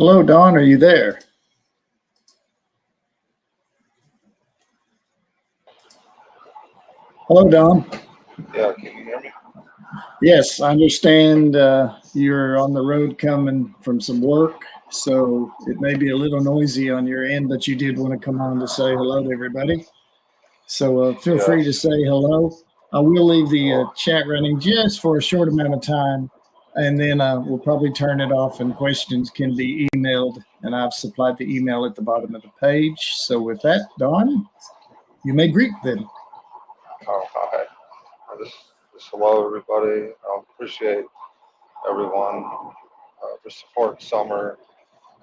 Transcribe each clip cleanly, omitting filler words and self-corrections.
Hello, Don. Are you there? Hello, Don. Yeah, can you hear me? Yes, I understand you're on the road coming from some work, so it may be a little noisy on your end, but you did want to come on to say hello to everybody. So feel free to Yes. say hello. I will leave the Well, chat running just for a short amount of time, and then we'll probably turn it off, and questions can be emailed. And I've supplied the email at the bottom of the page. So with that, Don, you may greet them. hi. Just hello, everybody. I appreciate everyone for supporting Summer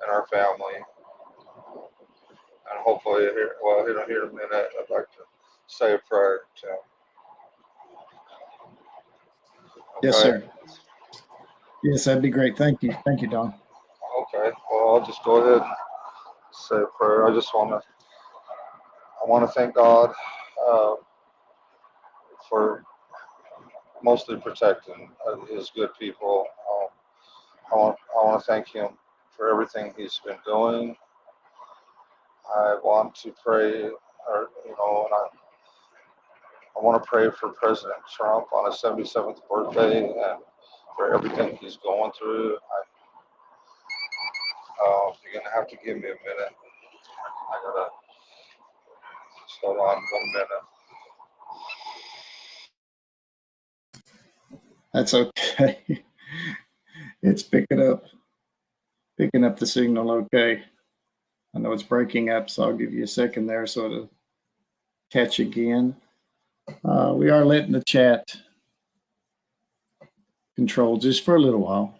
and our family. And hopefully, here in a minute, I'd like to say a prayer to him. Yes, Okay? sir. Yes, that'd be great. Thank you. Thank you, Don. Okay. Well, I'll just go ahead and say a prayer. I want to thank God uh, for mostly protecting His good people. I want to thank Him for everything He's been doing. I want to pray, I want to pray for President Trump on his 77th birthday and for everything he's going through. You're gonna have to give me a minute. I gotta hold on 1 minute. That's okay. It's picking up the signal okay. I know it's breaking up, so I'll give you a second there so to catch again. We are letting the chat control just for a little while.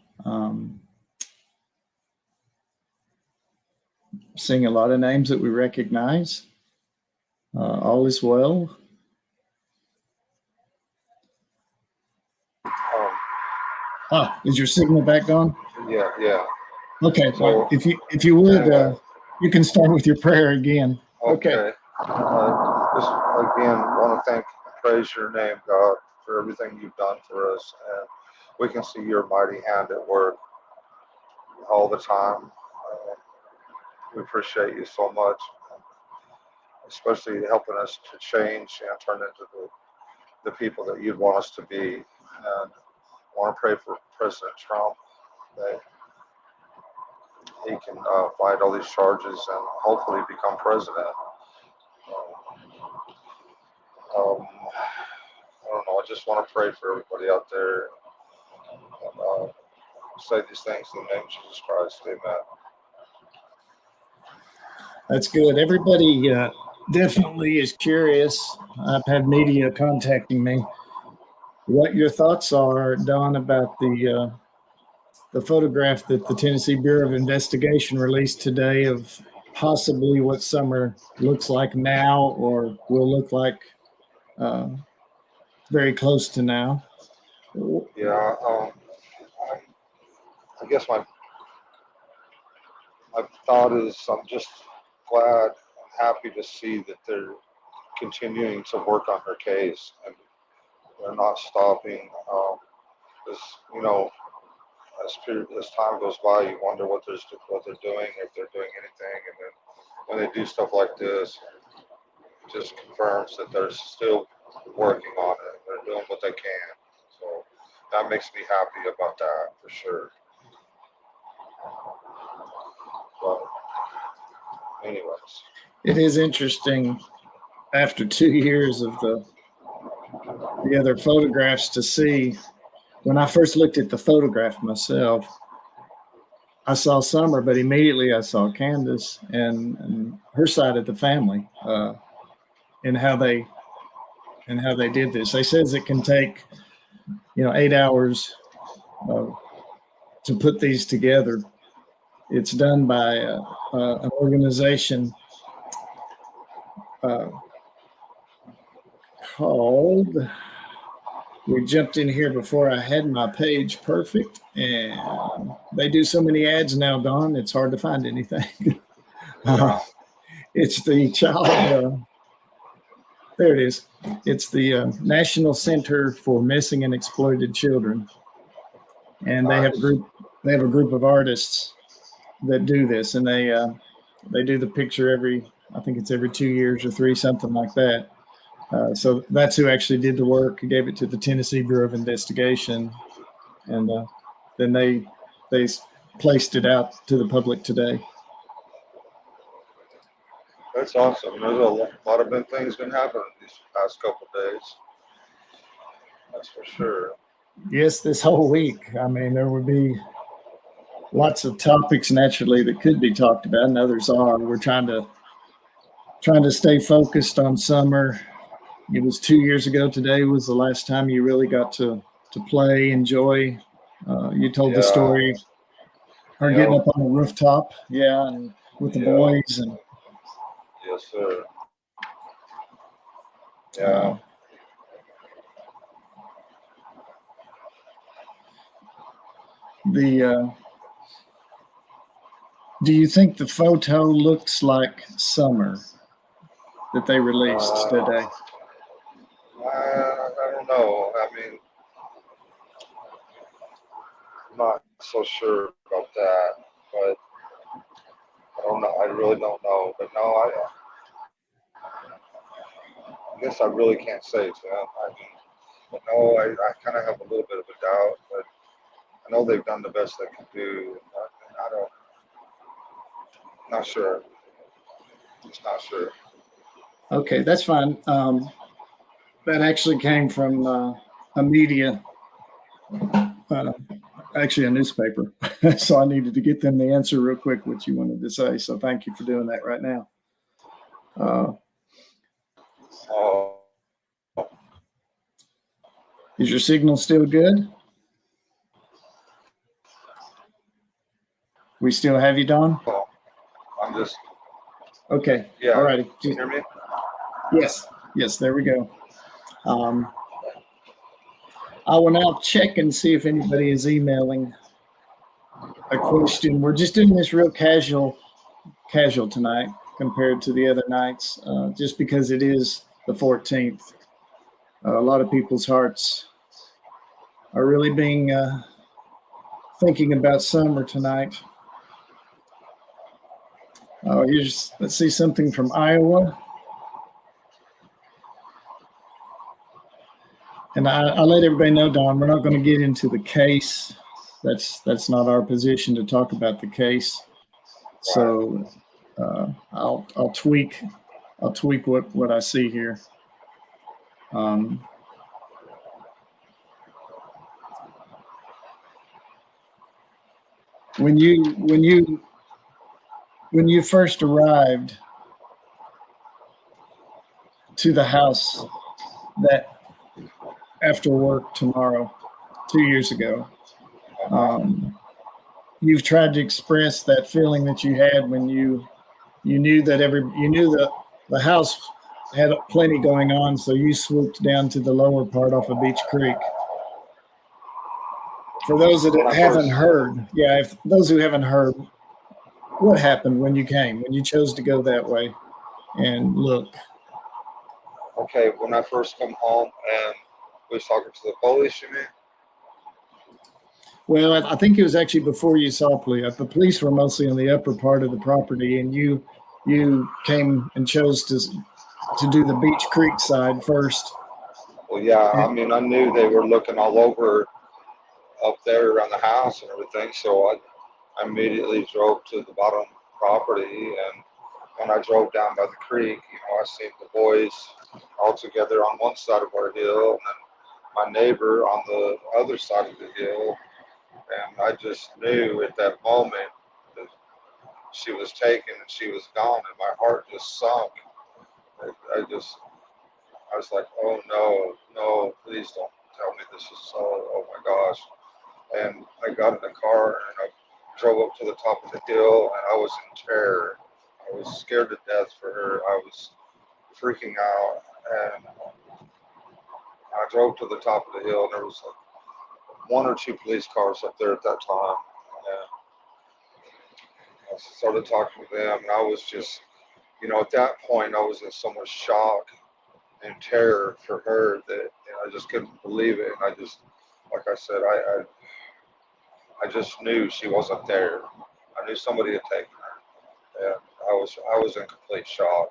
Seeing a lot of names that we recognize. All is well. Is your signal back on? Yeah. Okay. Well, So if you would, anyway, you can start with your prayer again. Okay. okay. Just again, want to thank and praise your name, God, for everything you've done for us, and we can see your mighty hand at work all the time. We appreciate you so much, especially helping us to change and turn into the people that you'd want us to be. And I want to pray for President Trump that he can fight all these charges and hopefully become president. I don't know. I just want to pray for everybody out there and say these things in the name of Jesus Christ. Amen. That's good. Everybody definitely is curious. I've had media contacting me. What your thoughts are, Don, about the photograph that the Tennessee Bureau of Investigation released today of possibly what Summer looks like now or will look like very close to now? Yeah. I guess my thought is I'm just glad and happy to see that they're continuing to work on her case and they're not stopping. As you know, as time goes by, you wonder what they're doing, if they're doing anything, and then when they do stuff like this, it just confirms that they're still working on it. They're doing what they can. So that makes me happy about that for sure. But anyways, It is interesting after 2 years of the other photographs to see. When I first looked at the photograph myself, I saw Summer, but immediately I saw Candace and her side of the family, and how they did this. They says it can take 8 hours to put these together. It's done by an organization called. We jumped in here before I had my page perfect, and they do so many ads now, Don. It's hard to find anything. yeah. It's the child. There it is. It's the National Center for Missing and Exploited Children, and they have a Nice. group. They have a group of artists that do this, and they do the picture I think it's every 2 years or three, something like that. So that's who actually did the work, gave it to the Tennessee Bureau of Investigation, and then they placed it out to the public today. That's awesome. There's a lot of good things been happening these past couple of days. That's for sure. Yes, this whole week. I mean, there would be lots of topics naturally that could be talked about, and others are. We're trying to stay focused on summer. It was 2 years ago. Today was the last time you really got to play, enjoy. You told the Yeah. story, her Yep. getting up on the rooftop, yeah, and with the Yep. boys, and Yes, sir. Yeah. do you think the photo looks like summer that they released today? I don't know. I mean, I'm not so sure about that, but I don't know. I really don't know. But no, I guess I really can't say, Tim. I mean, but no, I kind of have a little bit of a doubt, but I know they've done the best they can do. I don't, not sure. Just not sure. Okay, that's fine. That actually came from a media, actually a newspaper. So I needed to get them the answer real quick, what you wanted to say. So thank you for doing that right now. Oh, Is your signal still good? We still have you, Don? I'm just, Okay. yeah. All righty. Can you hear me? Yes, there we go. I will now check and see if anybody is emailing a question. We're just doing this real casual tonight compared to the other nights, just because it is the 14th. A lot of people's hearts are really being thinking about summer tonight. Let's see something from Iowa. And I let everybody know, Don, we're not going to get into the case. That's not our position to talk about the case. So I'll tweak what I see here. When you first arrived to the house that after work tomorrow, 2 years ago, you've tried to express that feeling that you had when you knew that the house had plenty going on, so you swooped down to the lower part off of Beach Creek. For those that haven't heard, those who haven't heard, what happened when you chose to go that way and look? Okay, when I first come home and we was talking to the police, you mean? Well, I think it was actually before you saw police. The police were mostly on the upper part of the property, and you came and chose to do the Beach Creek side first. Well, yeah, I mean, I knew they were looking all over up there around the house and everything, so I immediately drove to the bottom property, and when I drove down by the creek, I seen the boys all together on one side of our hill, and then my neighbor on the other side of the hill, and I just knew at that moment that she was taken and she was gone, and my heart just sunk. I was like, oh no, please don't tell me this is so, oh my gosh. And I got in the car and I drove up to the top of the hill, and I was in terror. I was scared to death for her. I was freaking out, and I drove to the top of the hill, and there was like one or two police cars up there at that time. And I started talking to them, and I was just, at that point, I was in so much shock and terror for her that I just couldn't believe it. And I just, like I said, I just knew she wasn't there. I knew somebody had taken her, and I was in complete shock.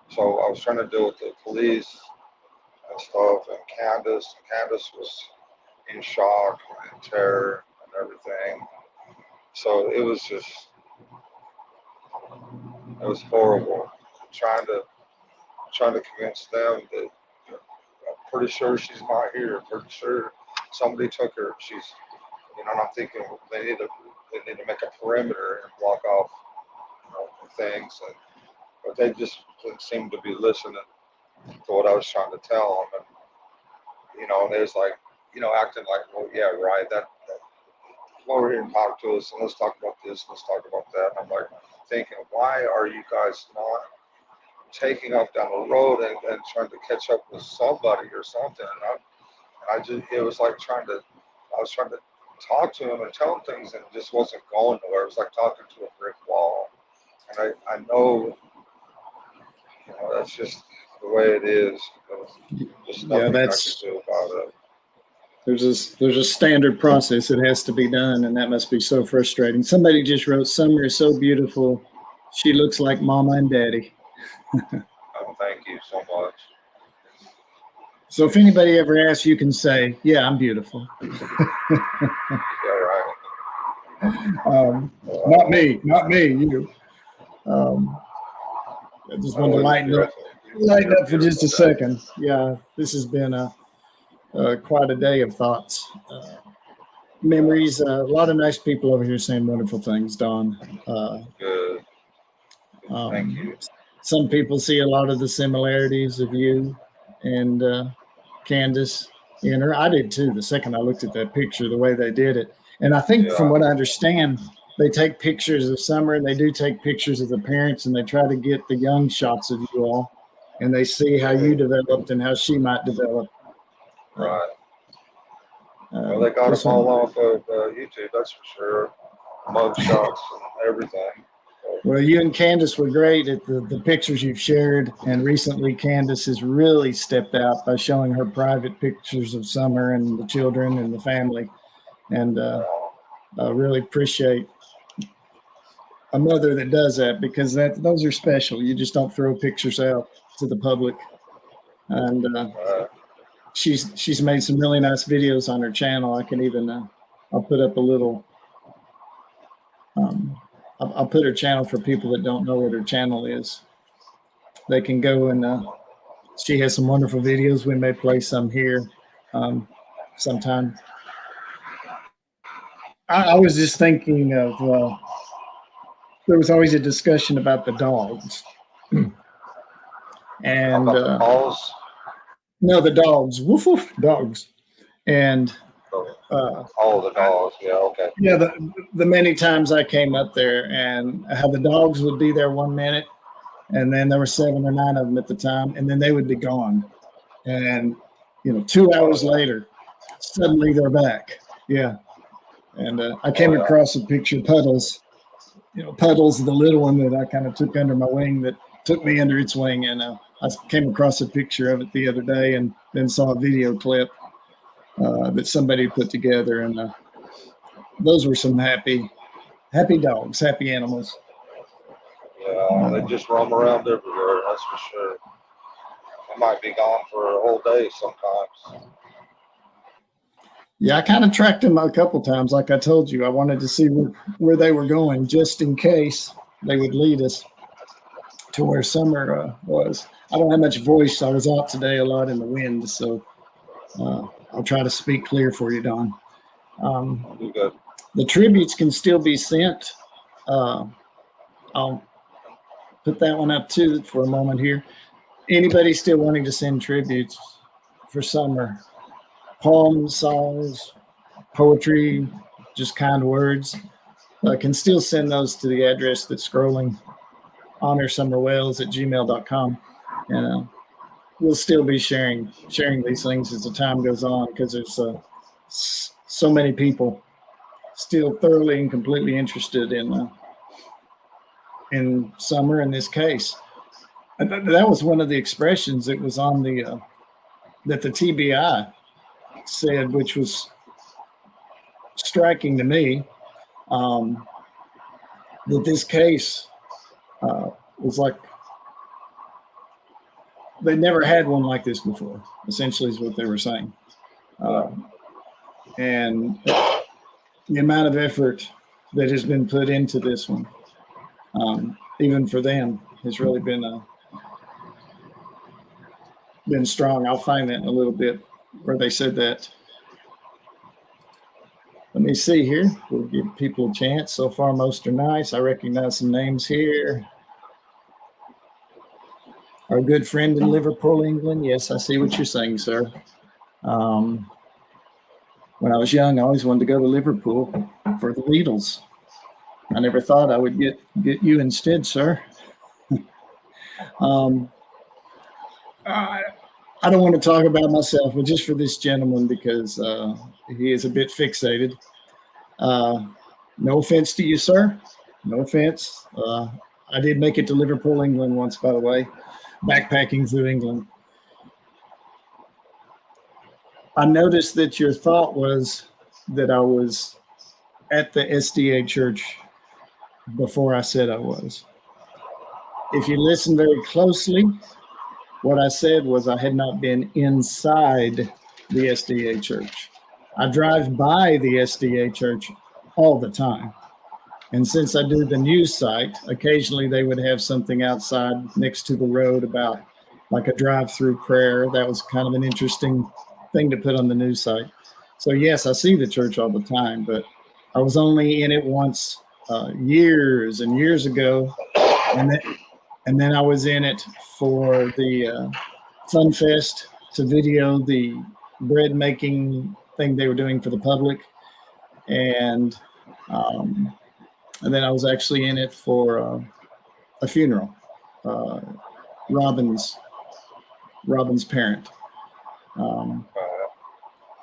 So I was trying to deal with the police and stuff, and Candace was in shock and terror and everything. So it was just, it was horrible. Trying to convince them that I'm pretty sure she's not here. Pretty sure somebody took her. She's, and I'm thinking they need to make a perimeter and block off, things, but they just didn't seem to be listening to what I was trying to tell them, and they was like, acting like, well, yeah, right, that come over here and talk to us, and let's talk about this, let's talk about that. And I'm like thinking, why are you guys not taking off down the road and trying to catch up with somebody or something? And I just, it was like I was trying to talk to him and tell him things, and it just wasn't going nowhere. It was like talking to a brick wall. And I know, that's just the way it is. There's nothing I can do about it. There's a standard process that has to be done, and that must be so frustrating. Somebody just wrote, "Summer is so beautiful. She looks like Mama and Daddy." Thank you so much. So if anybody ever asks, you can say, "Yeah, I'm beautiful." Yeah, right. Not me, you. I just wanted to lighten up for just a second. Yeah, this has been quite a day of thoughts, memories. A lot of nice people over here saying wonderful things, Don. Good. Thank you. Some people see a lot of the similarities of you and Candace in her. I did too. The second I looked at that picture, the way they did it, and I think from what I understand, they take pictures of Summer, and they do take pictures of the parents, and they try to get the young shots of you all, and they see how you developed and how she might develop. Right. Well, they got them all off of YouTube, that's for sure. Mug shots and everything. Well, you and Candace were great at the pictures you've shared, and recently Candace has really stepped out by showing her private pictures of Summer and the children and the family, and I really appreciate a mother that does that, because those are special. You just don't throw pictures out to the public, and she's made some really nice videos on her channel. I can even I'll put up a little. I'll put her channel for people that don't know what her channel is. They can go and she has some wonderful videos. We may play some here sometime. I was just thinking of there was always a discussion about the dogs. And the balls? No, the dogs. Woof woof, dogs. And the dogs. Yeah, okay. Yeah, the many times I came up there, and how the dogs would be there 1 minute, and then there were 7 or 9 of them at the time, and then they would be gone. And 2 hours later, suddenly they're back. Yeah. And I came across a picture of Puddles. Puddles, the little one that I kind of took under my wing, that took me under its wing, and I came across a picture of it the other day, and then saw a video clip that somebody put together, and those were some happy dogs, happy animals. Yeah, they just roam around everywhere, that's for sure. They might be gone for a whole day sometimes. Yeah, I kind of tracked them a couple times. Like I told you, I wanted to see where they were going, just in case they would lead us to where Summer was. I don't have much voice. I was out today a lot in the wind, so I'll try to speak clear for you, Don. The tributes can still be sent. I'll put that one up too for a moment here. Anybody still wanting to send tributes for Summer? Poems, songs, poetry, just kind words, can still send those to the address that's scrolling, honorsummerwales@gmail.com. And we'll still be sharing these things as the time goes on, because there's so many people still thoroughly and completely interested in Summer in this case. That was one of the expressions that was on that the TBI said, which was striking to me that this case was like they never had one like this before, essentially is what they were saying. And the amount of effort that has been put into this one, even for them, has really been strong. I'll find that in a little bit where they said that. Let me see here. We'll give people a chance. So far, most are nice. I recognize some names here. Our good friend in Liverpool, England. Yes, I see what you're saying, sir. When I was young, I always wanted to go to Liverpool for the Beatles. I never thought I would get you instead, sir. I don't want to talk about myself, but just for this gentleman because he is a bit fixated. No offense to you, sir. No offense. I did make it to Liverpool, England once, by the way, backpacking through England. I noticed that your thought was that I was at the SDA church before I said I was. If you listen very closely, what I said was I had not been inside the SDA church. I drive by the SDA church all the time. And since I do the news site, occasionally they would have something outside next to the road about like a drive-through prayer. That was kind of an interesting thing to put on the news site. So yes, I see the church all the time, but I was only in it once years and years ago. And then I was in it for the Fun Fest to video the bread making thing they were doing for the public. And then I was actually in it for a funeral, Robin's parent,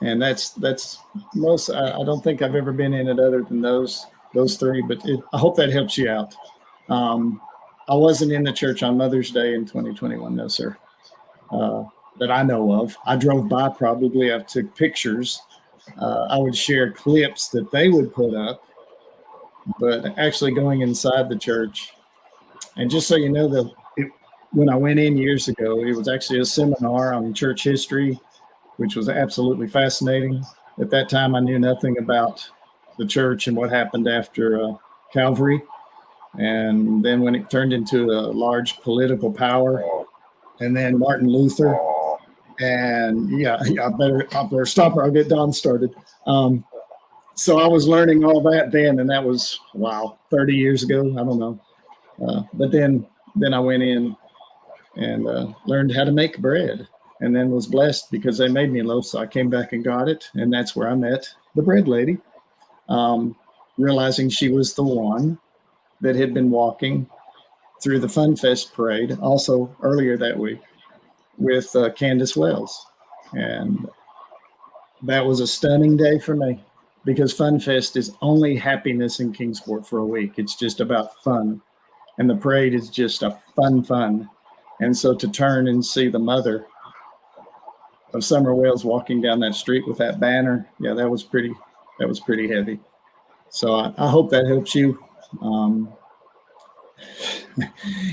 and that's most. I don't think I've ever been in it other than those three. But I hope that helps you out. I wasn't in the church on Mother's Day in 2021, no, sir, that I know of. I drove by probably. I took pictures. I would share clips that they would put up. But actually going inside the church, and just so you know, when I went in years ago, it was actually a seminar on church history, which was absolutely fascinating. At that time, I knew nothing about the church and what happened after Calvary. And then when it turned into a large political power, and then Martin Luther, and I better stop or I'll get Don started. So I was learning all that then, and that was, 30 years ago. I don't know. But then I went in and learned how to make bread, and then was blessed because they made me a loaf. So I came back and got it, and that's where I met the bread lady, realizing she was the one that had been walking through the Fun Fest parade also earlier that week with Candace Wells. And that was a stunning day for me because Fun Fest is only happiness in Kingsport for a week. It's just about fun. And the parade is just a fun. And so to turn and see the mother of Summer Wells walking down that street with that banner, that was pretty heavy. So I hope that helps you.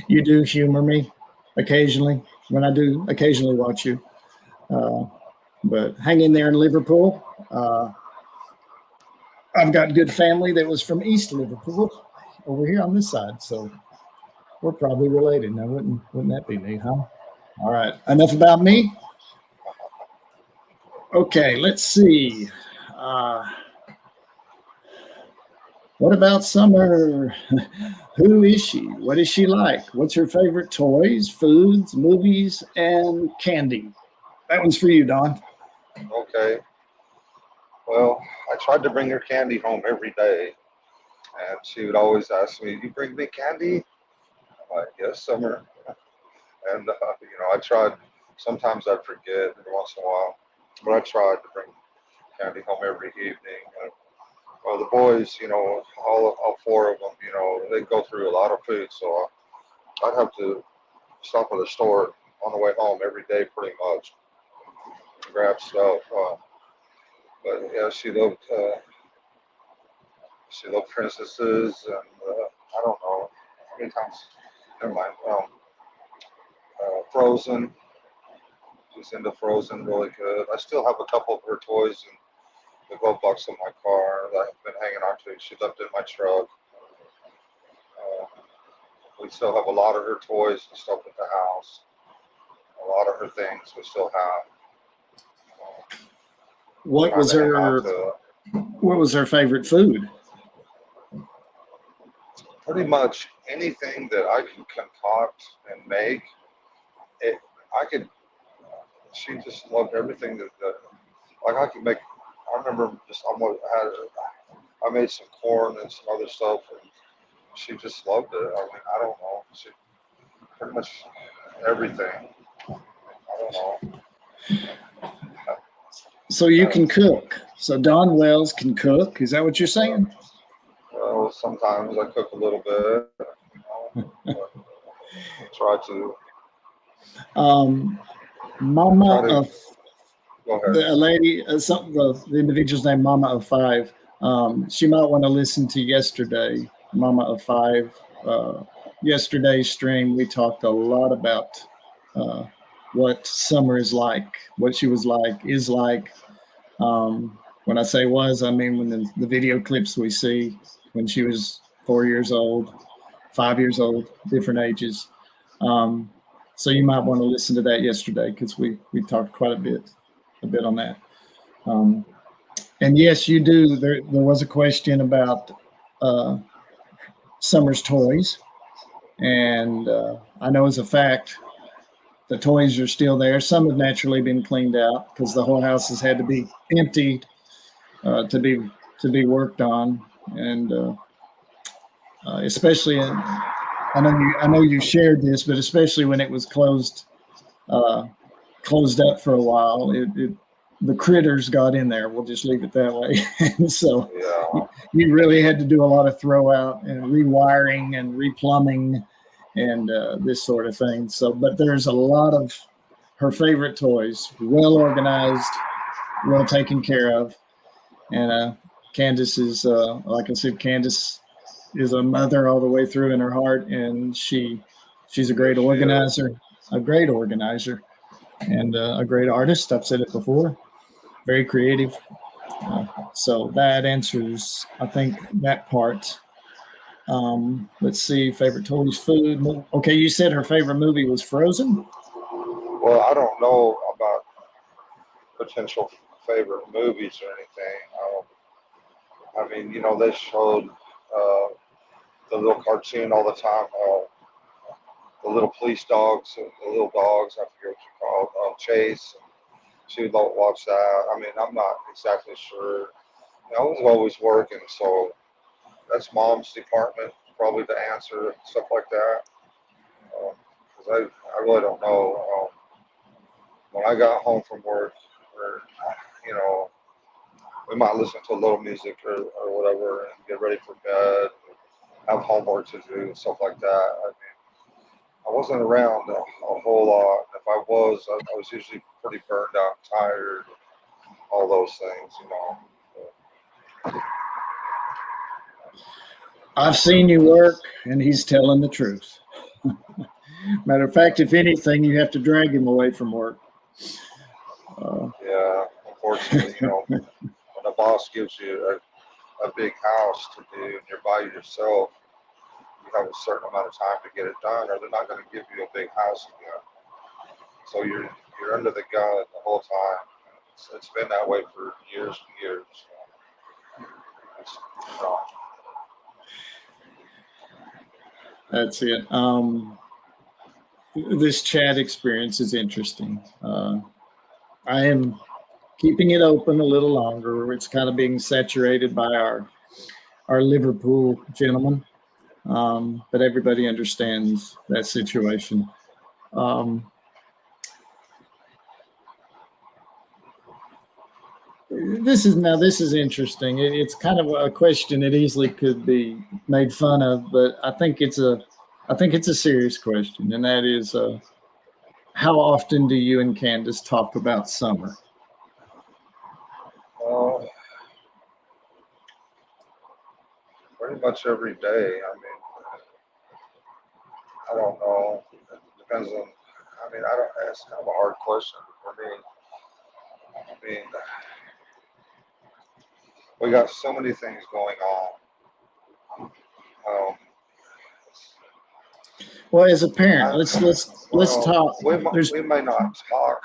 You do humor me occasionally when I do occasionally watch you. But hang in there in Liverpool. I've got good family that was from East Liverpool over here on this side. So we're probably related. Now, wouldn't that be neat, huh? All right. Enough about me. Okay, let's see. What about Summer? Who is she? What is she like? What's her favorite toys, foods, movies, and candy? That one's for you, Don. Okay. Well, I tried to bring her candy home every day, and she would always ask me, "You bring me candy?" I'm like, "Yes, Summer." And I tried. Sometimes I'd forget every once in a while, but I tried to bring candy home every evening. And, well, the boys, all four of them, they go through a lot of food, so I'd have to stop at the store on the way home every day, pretty much, to grab stuff. But yeah, she loved She loved princesses, and I don't know how many times. Never mind. Frozen. She's into Frozen really good. I still have a couple of her toys in the glove box of my car that I've been hanging on to. She left in my truck. Uh, we still have a lot of her toys and stuff at the house. A lot of her things we still have. What was Trying to hang on her to What was her favorite food? pretty much anything that I can concoct and make. It, I could. She just loved everything that like I could make. I remember just I made some corn and some other stuff, and she just loved it. I mean, I don't know. She pretty much everything. I don't know. So you can cook. So Don Wells can cook. Is that what you're saying? Well, sometimes I cook a little bit. But I try to Um, Mama try to of go ahead. a lady, the individual's name, Mama of Five. She might want to listen to yesterday, Mama of Five. Yesterday's stream, we talked a lot about uh, what summer is like, what she was like, is like. When I say was, I mean when the video clips we see when she was 4 years old, 5 years old, different ages. Um, so you might want to listen to that yesterday because we talked quite a bit on that. Um, and yes, you do. There was a question about uh, Summer's toys, and I know as a fact the toys are still there. Some have naturally been cleaned out because the whole house has had to be emptied to be worked on, and especially I know you shared this, but especially when it was uh, closed up for a while, the critters got in there. We'll just leave it that way. And so Yeah, you really had to do a lot of throw out and rewiring and replumbing and this sort of thing. So, but there's a lot of her favorite toys, well organized, well taken care of. And Candace is, like I said, Candace is a mother all the way through in her heart, and she's a yes, great she is. organizer, and a great artist. I've said it before, very creative. So that answers, I think, that part. Let's see, favorite toys, food. Okay, you said her favorite movie was Frozen. Well, I don't know about potential favorite movies or anything. I mean, they showed the little cartoon all the time. The little police dogs, the little dogs. I forget what you call it, Chase. She would watch that. I mean, I'm not exactly sure. I was always working, so that's mom's department probably to answer stuff like that. Because I really don't know. When I got home from work, or you know, we might listen to a little music or whatever and get ready for bed, have homework to do and stuff like that. I mean, I wasn't around a whole lot. If I was, I was usually pretty burned out, tired, all those things. I've seen you work, and he's telling the truth. Matter of fact, if anything, you have to drag him away from work. Yeah, unfortunately, when a boss gives you a big house to do and you're by yourself, you have a certain amount of time to get it done, or they're not going to give you a big house again. So you're under the gun the whole time. It's been that way for years and years. It's, you know, That's it. This chat experience is interesting. I am keeping it open a little longer. It's kind of being saturated by our Liverpool gentleman, but everybody understands that situation. Um, this is interesting. It's kind of a question that easily could be made fun of, but I think it's a serious question, and that is, how often do you and Candace talk about summer? uh, pretty much every day. I mean, I don't know. It depends on. I mean, I don't. It's kind of a hard question for me. I mean, we got so many things going on. Um, Well, as a parent, I, let's well, talk. There's we may not talk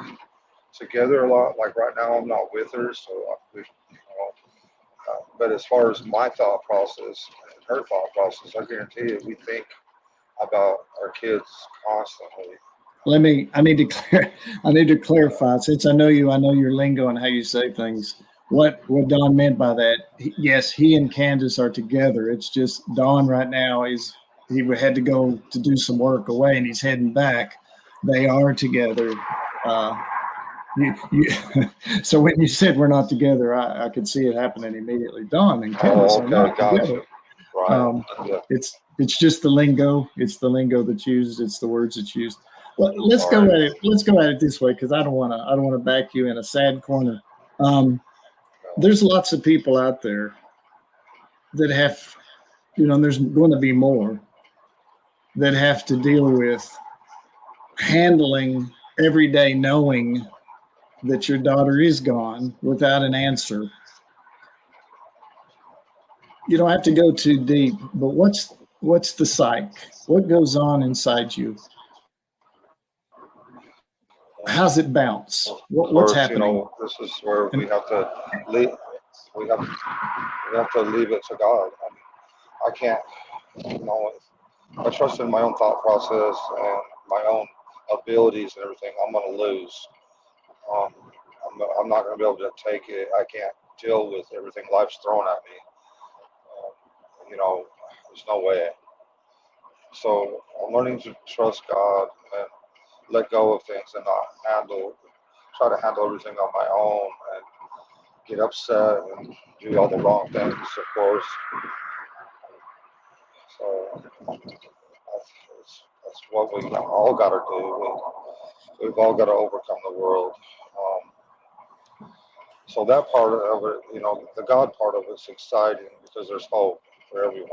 together a lot. Like right now, I'm not with her, so we, but as far as my thought process and her thought process, I guarantee you, we think about our kids constantly. I need to clarify, since I know your lingo and how you say things. What Don meant by that, yes, he and Candace are together. It's just Don right now he had to go to do some work away and he's heading back. They are together. Uh, so when you said we're not together, I could see it happening immediately. Don and Candace Oh, are okay, not together. gotcha. Right. Um, Yeah. it's just the lingo. It's the lingo that's used. It's the words that's used. Well, let's All go right. at it. Let's go at it this way because I don't want to back you in a sad corner. Um, there's lots of people out there that have, there's going to be more that have to deal with handling every day, knowing that your daughter is gone without an answer. You don't have to go too deep, but what's the psyche? What goes on inside you? How's it bounce? Of What's course, happening? this is where And we have to leave. We have to leave it to God. I can't. You know, if I trust in my own thought process and my own abilities and everything, I'm going to lose. Um, I'm not going to be able to take it. I can't deal with everything life's thrown at me. There's no way. So I'm learning to trust God and let go of things and not try to handle everything on my own and get upset and do all the wrong things, of course. So that's what we all got to do. We've all got to overcome the world. So that part of it, the God part of it's exciting because there's hope for everyone.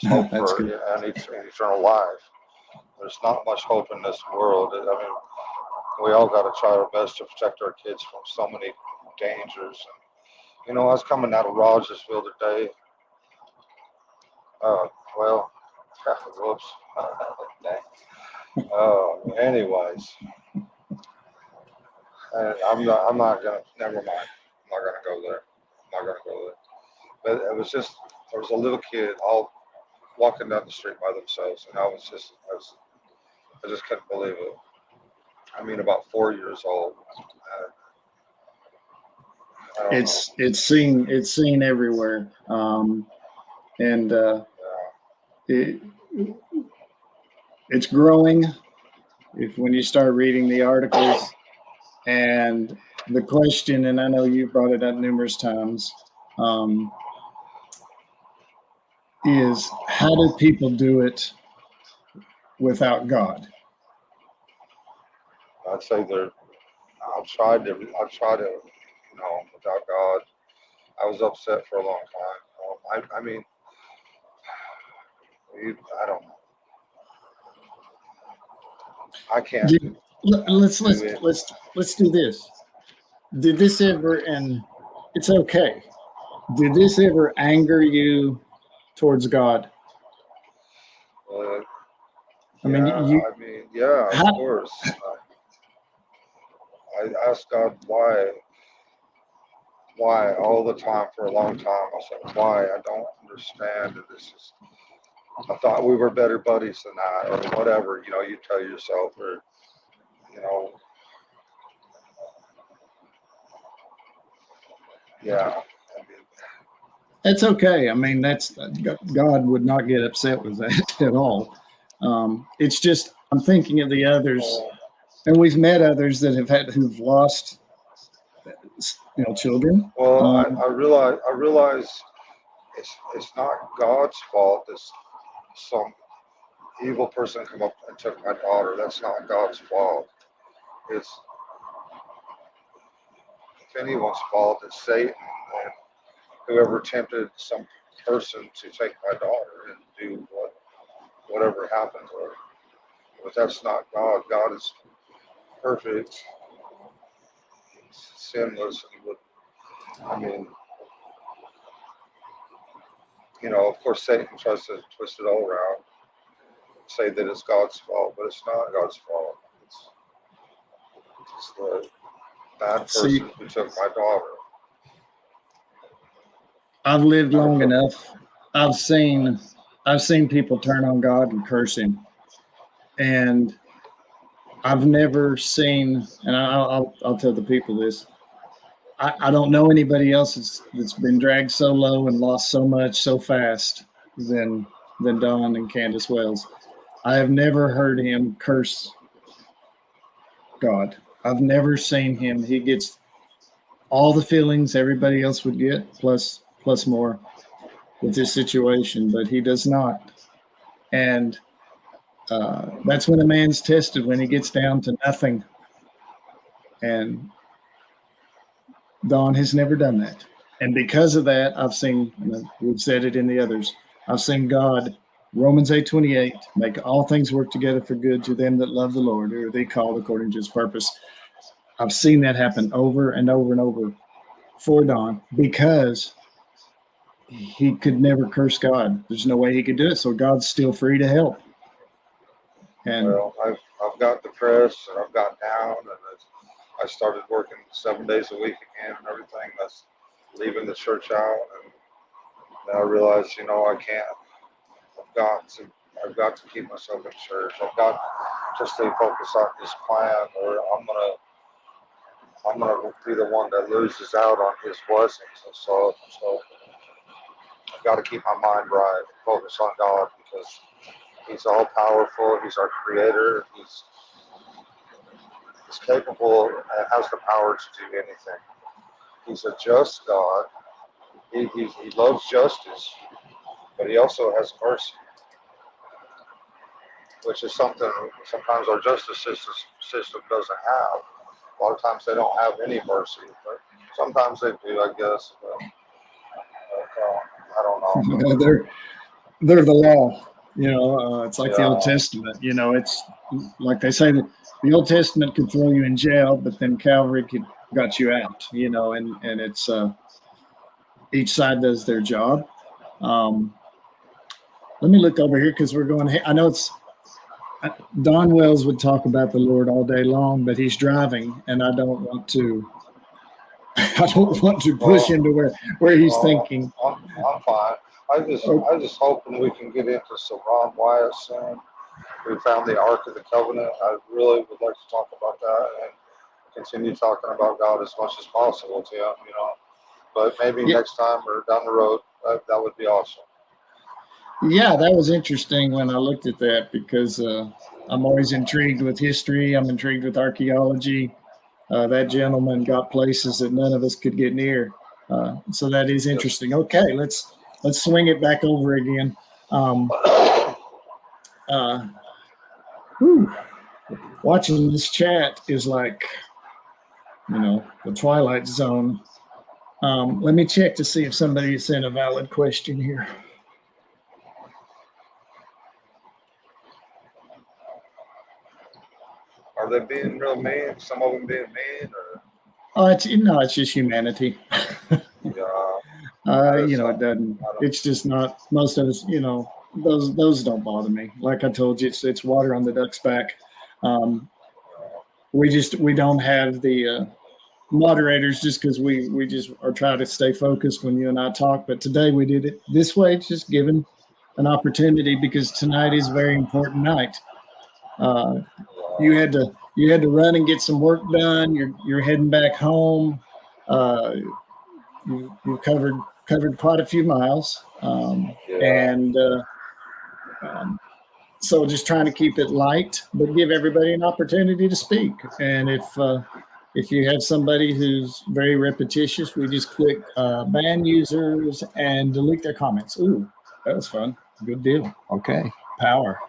There's hope that's for good. an eternal life. There's not much hope in this world. I mean, we all got to try our best to protect our kids from so many dangers. I was coming out of Rogersville today. Well, whoops. Anyways, and I'm not gonna. Never mind. I'm not gonna go there. I'm not gonna go there. But it was just there was a little kid all walking down the street by themselves, and I just couldn't believe it. I mean, about 4 years old. I don't know. It's seen everywhere, and it, it's growing. If when you start reading the articles and the question, and I know you brought it up numerous times, um, is how do people do it without God? I'd say there. I've tried it. Without God, I was upset for a long time. I mean, I don't know. I can't Did, let's do it. let's do this. Did this ever, and it's okay. Did this ever anger you towards God? Uh, I mean, yeah, of how, course. I asked God why all the time for a long time. I said, why? I don't understand. And this is. I thought we were better buddies than that, or whatever. You tell yourself, or you know, yeah. I mean, That's okay. I mean, that's God would not get upset with that at all. It's just I'm thinking of the others, uh, and we've met others that who've lost, children. well, I realize it's not God's fault. It's some evil person come up and took my daughter. That's not God's fault. It's if anyone's fault, it's Satan and whoever tempted person to take my daughter and do whatever happened to her. But that's not God. God is perfect, sinless, and would, I mean, of course, Satan tries to twist it all around, say that it's God's fault, but it's not God's fault. It's the bad See, person who took my daughter. I've lived long enough. I've seen people turn on God and curse him. And I've never seen, and I'll tell the people this. I don't know anybody else that's been dragged so low and lost so much so fast than Don and Candace Wells. I have never heard him curse God. I've never seen him. He gets all the feelings everybody else would get, plus more with this situation, but he does not. And that's when a man's tested, when he gets down to nothing. And Don has never done that. And because of that, I've seen, we've said it in the others, I've seen God, Romans 8:28, make all things work together for good to them that love the Lord, who are they called according to his purpose. I've seen that happen over and over and over for Don because he could never curse God. There's no way he could do it. So God's still free to help. And well, I've got depressed and I've got down, and I started working 7 days a week again and everything. That's leaving the church out, and then I realized, I can't. I've got to keep myself in church. I've got to stay focused on this plan, or I'm gonna be the one that loses out on his blessings. And so I've got to keep my mind right, focus on God, because he's all powerful. He's our creator. He's capable and has the power to do anything. He's a just God. He loves justice, but he also has mercy, which is something sometimes our justice system doesn't have. A lot of times they don't have any mercy, but sometimes they do, I guess. But I don't know. they're the law. It's like the Old Yeah. Testament. It's like they say that the Old Testament could throw you in jail, but then Calvary got you out. And it's each side does their job. Let me look over here because we're going. I know it's Don Wells would talk about the Lord all day long, but he's driving, and I don't want to. I don't want to push him to where he's thinking. I'm fine. I just hoping we can get into some Ron Wyatt soon. We found the Ark of the Covenant. I really would like to talk about that and continue talking about God as much as possible to him, But maybe next time or down the road, that would be awesome. Yeah, that was interesting when I looked at that because I'm always intrigued with history. I'm intrigued with archaeology. That gentleman got places that none of us could get near. So that is interesting. Okay, let's swing it back over again. Watching this chat is like, the Twilight Zone. Let me check to see if somebody sent a valid question here. Are they being real mean? Some of them being mean, or? Oh, it's just humanity. Yeah. It doesn't. It's just not. Most of us, those don't bother me. Like I told you, it's water on the duck's back. We don't have the moderators just because we just are trying to stay focused when you and I talk. But today we did it this way, just given an opportunity because tonight is a very important night. You had to run and get some work done. You're heading back home. You've covered quite a few miles, and so just trying to keep it light, but give everybody an opportunity to speak. And if you have somebody who's very repetitious, we just click ban users and delete their comments. Ooh, that was fun. Good deal. Okay, power.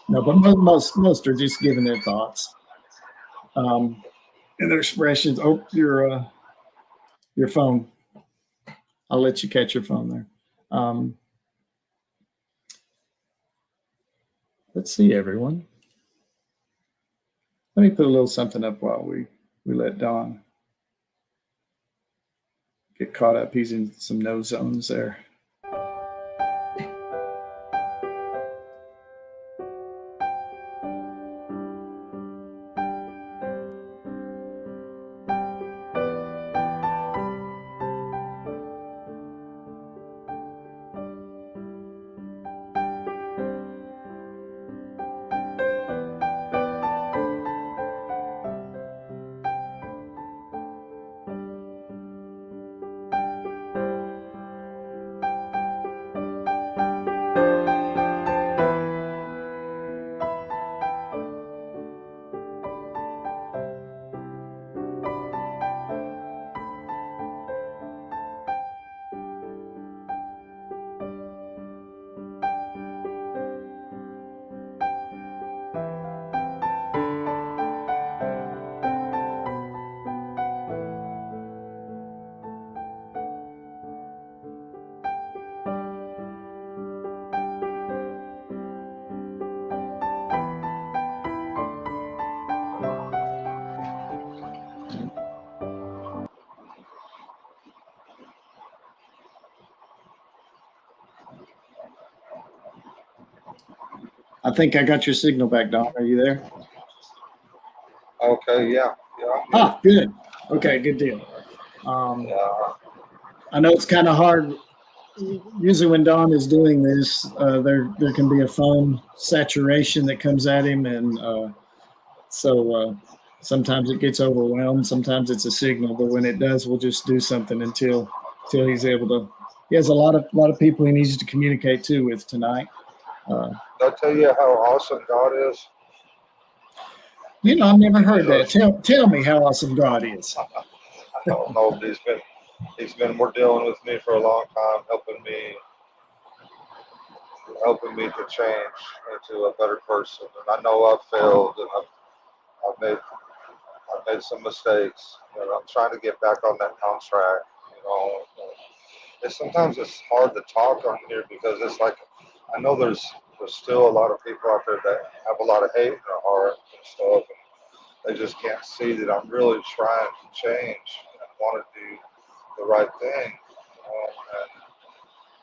No, but most are just giving their thoughts and their expressions. Oh, your phone. I'll let you catch your phone there. Let's see, everyone. Let me put a little something up while we let Don get caught up. He's in some no zones there. I think I got your signal back, Don. Are you there? Okay, yeah. Ah, good. Okay, good deal. Yeah. I know it's kind of hard. Usually, when Don is doing this, there can be a phone saturation that comes at him, and so sometimes it gets overwhelmed. Sometimes it's a signal, but when it does, we'll just do something until he's able to. He has a lot of people he needs to communicate to with tonight. Did I tell you how awesome God is? You know, I've never heard that. Tell me how awesome God is. I don't know, but he's been dealing with me for a long time, helping me to change into a better person. And I know I've failed, and I've made some mistakes, and I'm trying to get back on that contract. And sometimes it's hard to talk on here because it's like I know there's still a lot of people out there that have a lot of hate in their heart and stuff, and they just can't see that I'm really trying to change and want to do the right thing.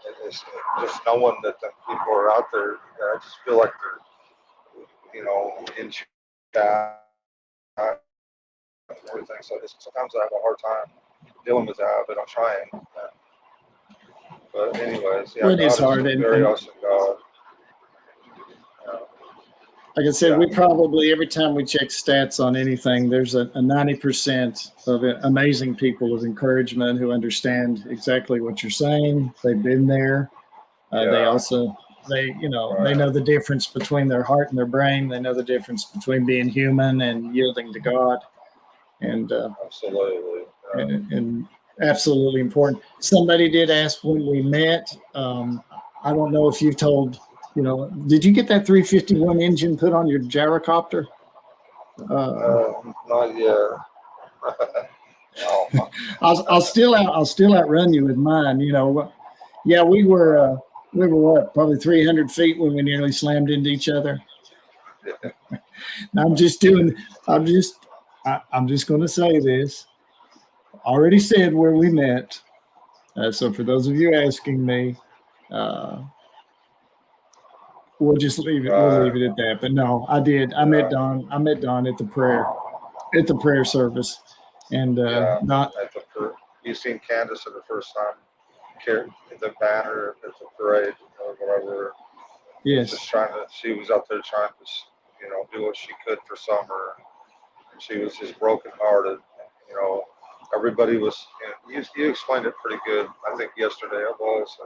And it's just knowing that the people are out there. I just feel like they're, in chat and everything. So sometimes I have a hard time dealing with that, but I'm trying. But anyways, yeah, Well, it is God hard, is a very awesome God. Like I said, we probably, every time we check stats on anything, there's a 90% of amazing people of encouragement who understand exactly what you're saying. They've been there. They also, they know the difference between their heart and their brain. They know the difference between being human and yielding to God. And absolutely. And absolutely important. Somebody did ask when we met. I don't know if you've told. Did you get that 351 engine put on your gyrocopter? Not yet. No. I'll still outrun you with mine. Yeah, we were what, probably 300 feet when we nearly slammed into each other. I'm just going to say this. Already said where we met. So for those of you asking me, we'll just leave it. We'll leave it at that. But no, I did. I met Don. I met Don at the prayer service, and not. You seen Candace for the first time? The banner at the parade or whatever. Yes. She was out there trying to, do what she could for Summer. And she was just brokenhearted. Everybody was. You explained it pretty good. I think yesterday it was.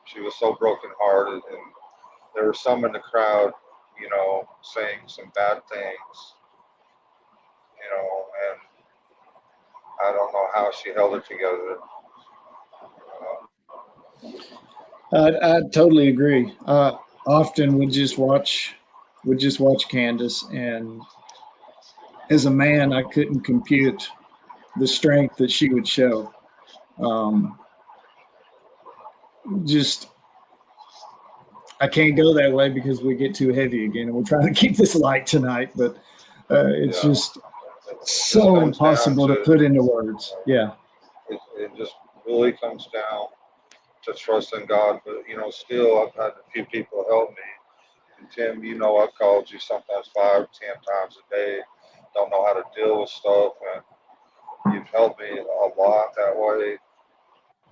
She was so brokenhearted, and there were some in the crowd, saying some bad things, and I don't know how she held it together. I totally agree. Often would just watch Candace, and as a man, I couldn't compute the strength that she would show. Um, just I can't go that way because we get too heavy again, and we're trying to keep this light tonight. But it's Yeah. just It just so comes down impossible to to, put into words. Yeah. it just really comes down to trusting God. But, still, I've had a few people help me. And Tim, I've called you sometimes 5, 10 times a day. Don't know how to deal with stuff, and you've helped me a lot that way.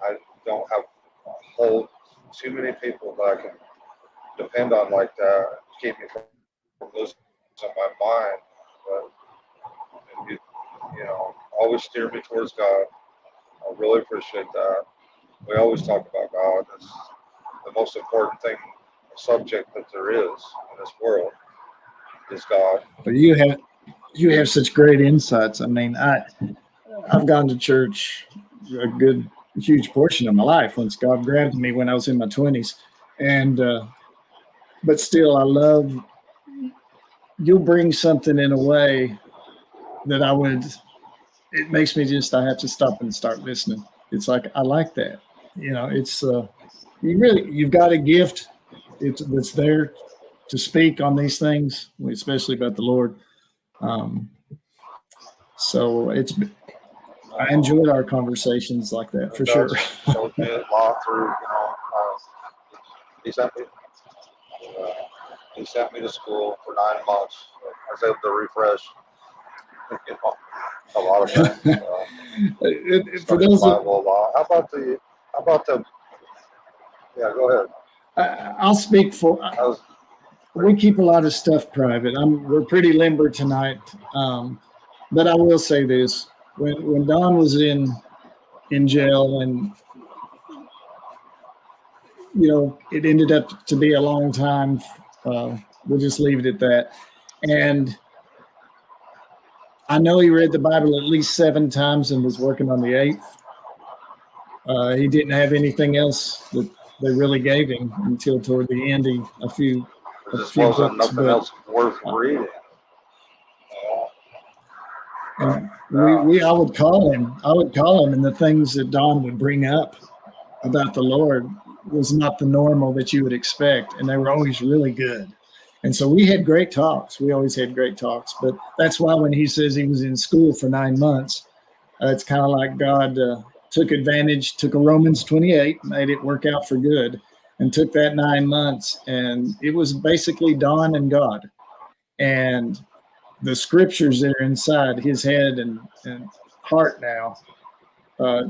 I don't have a whole too many people that I can depend on like that to keep me from losing my mind. But always steer me towards God. I really appreciate that. We always talk about God. It's the most important thing, subject that there is in this world is God. But you have such great insights. I mean, I've gone to church a good huge portion of my life once God grabbed me when I was in my 20s, and but still, I love you'll bring something in a way that I would. It makes me just I have to stop and start listening. It's like I like that. It's you've got a gift. That's there to speak on these things, especially about the Lord. Um, so I enjoyed our conversations like that for And sure. God's showed me a lot through, he sent me, uh, he sent me to school for 9 months. I was able to refresh, you know, a lot of things. For Studied the those, Bible a lot. How about the, yeah, go ahead. I'll speak for. I was, We keep a lot of stuff private. We're pretty limber tonight, but I will say this: when Don was in jail, and it ended up to be a long time. We'll just leave it at that. And I know he read the Bible at least 7 times and was working on the eighth. He didn't have anything else that they really gave him until toward the end. A few there a just few wasn't books, nothing but else worth uh, reading. But, and yeah, I would call him. I would call him, and the things that Don would bring up about the Lord was not the normal that you would expect, and they were always really good. And so we had great talks. We always had great talks. But that's why when he says he was in school for 9 months, it's kind of like God took advantage, took a Romans 28, made it work out for good, and took that 9 months. And it was basically Don and God. And the scriptures that are inside his head and heart now,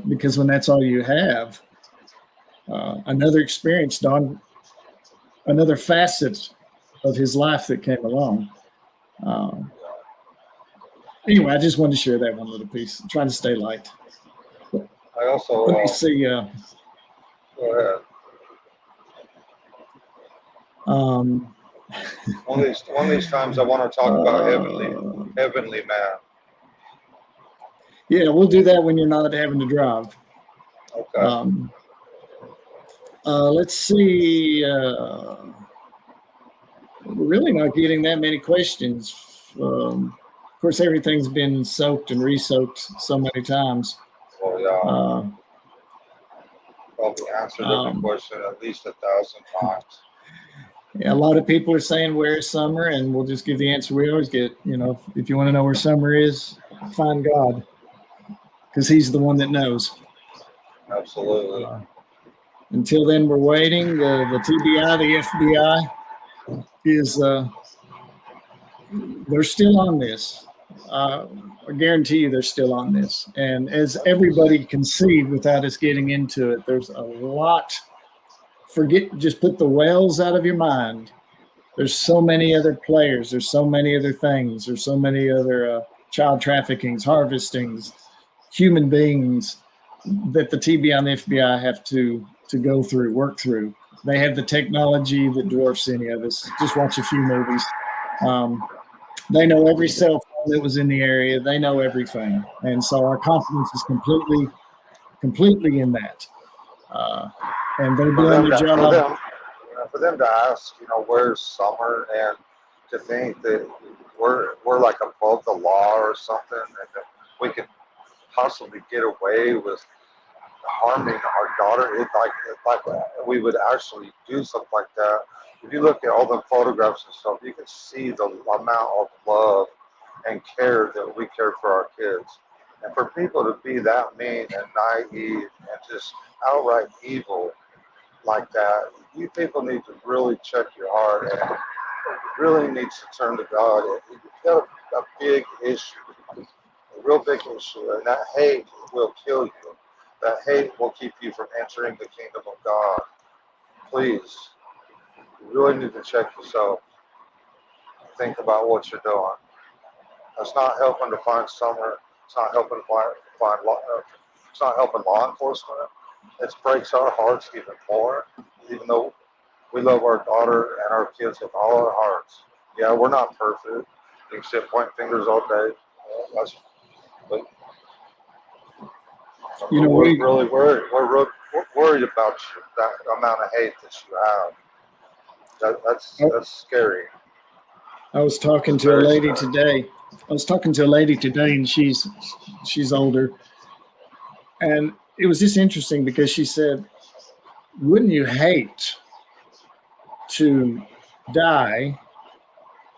because when that's all you have, another experience, Don, another facet of his life that came along. Um, anyway, I just wanted to share that one little piece. I'm trying to stay light. I also, Let me see. go ahead. Um, One of these times I want to talk about uh, heavenly man. yeah, we'll do that when you're not having to drive. Okay. Um, let's see. We're really not getting that many questions. Of course, everything's been soaked and re-soaked so many times. Well, yeah, Uh, probably answered every um, question at least 1,000 times. yeah, a lot of people are saying where's summer, and we'll just give the answer we always get. If you want to know where summer is, find God, because He's the one that knows. Absolutely. Until then, we're waiting. The TBI, the FBI is they're still on this. I guarantee you they're still on this. And as everybody can see without us getting into it, there's a lot. Just put the whales out of your mind. There's so many other players. There's so many other things. There's so many other child traffickings, harvestings, human beings that the TBI and the FBI have to go through, work through. They have the technology that dwarfs any of us. Just watch a few movies. They know every cell phone that was in the area. They know everything, and so our confidence is completely in that. Uh, and they're For doing them their to, for job. them, for them to ask, where's summer, and to think that we're like above the law or something, and that we could possibly get away with harming our daughter. Like we would actually do something like that. If you look at all the photographs and stuff, you can see the amount of love and care that we care for our kids. And for people to be that mean and naive and just outright evil like that, you people need to really check your heart and really needs to turn to God. You've got a big issue, a real big issue, and that hate will kill you. That hate will keep you from entering the kingdom of God. Please, you really need to check yourself. Think about what you're doing. It's not helping to find summer. It's not helping it's not helping law enforcement. It breaks our hearts even more, even though we love our daughter and our kids with all our hearts. Yeah, we're not perfect. You can sit pointing fingers all day. But we're really worried. We're worried about you, that amount of hate that you have. That's scary. I was talking to a lady today. And she's older, and it was just interesting because she said, "Wouldn't you hate to die,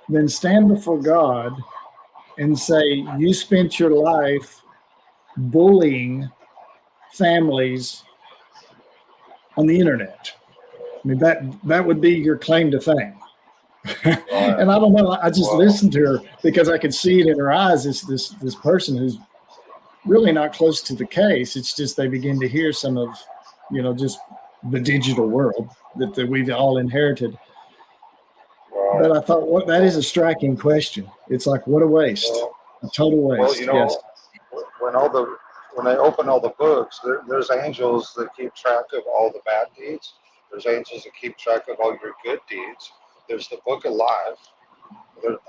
then stand before God and say you spent your life bullying families on the internet?" I mean, that would be your claim to fame. And I don't know. I just listened to her because I could see it in her eyes. It's this person who's really not close to the case. It's just they begin to hear some of, just the digital world that we've all inherited. But I thought, that is a striking question. It's like, what a waste, a total waste. Well, yes. When they open all the books, there's angels that keep track of all the bad deeds. There's angels that keep track of all your good deeds. There's the book of life.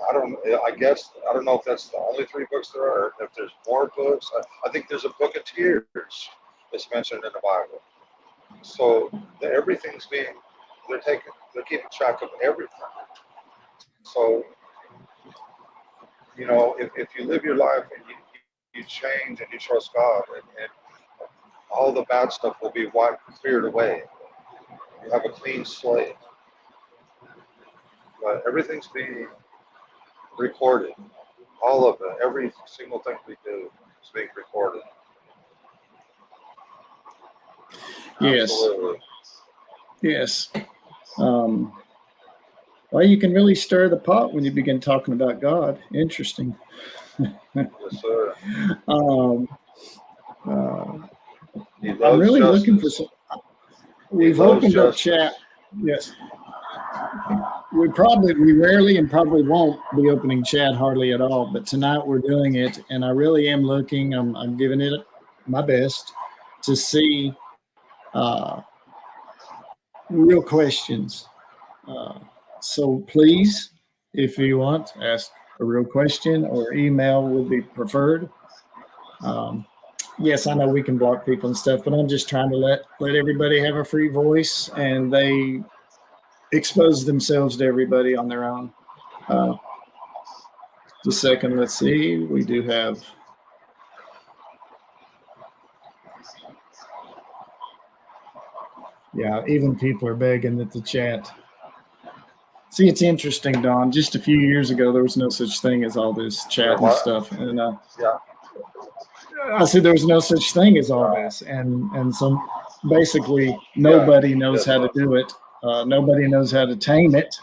I don't know if that's the only 3 books there are. If there's more books, I think there's a book of tears that's mentioned in the Bible. So they're keeping track of everything. So, if you live your life and you change and you trust God, and all the bad stuff will be cleared away. You have a clean slate. But everything's being recorded. All of it. Every single thing we do is being recorded. Yes. Absolutely. Yes. Well, you can really stir the pot when you begin talking about God. Interesting. Yes, sir. I'm really looking for some. We've opened up chat. Yes. We rarely and probably won't be opening chat hardly at all, but tonight we're doing it, and I really am looking. I'm giving it my best to see real questions. So please, if you want, ask a real question, or email would be preferred. Yes, I know we can block people and stuff, but I'm just trying to let everybody have a free voice, and they expose themselves to everybody on their own. Just a second, let's see. We do have. Yeah, even people are begging that the chat. See, it's interesting, Don. Just a few years ago, there was no such thing as all this chat and stuff, and I said there was no such thing as all this, and so basically nobody knows how to do it. Nobody knows how to tame it,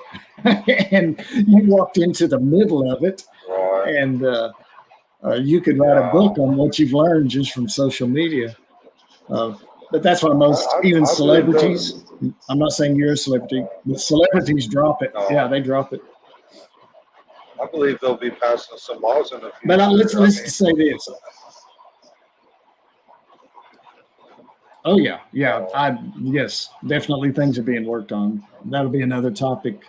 and you walked into the middle of it, and you could write a book on what you've learned just from social media. But that's why even celebrities. I'm not saying you're a celebrity, but celebrities drop it. Yeah, they drop it. I believe they'll be passing some laws in the future. But let's say this. Oh yeah. Yes, definitely things are being worked on. That'll be another topic.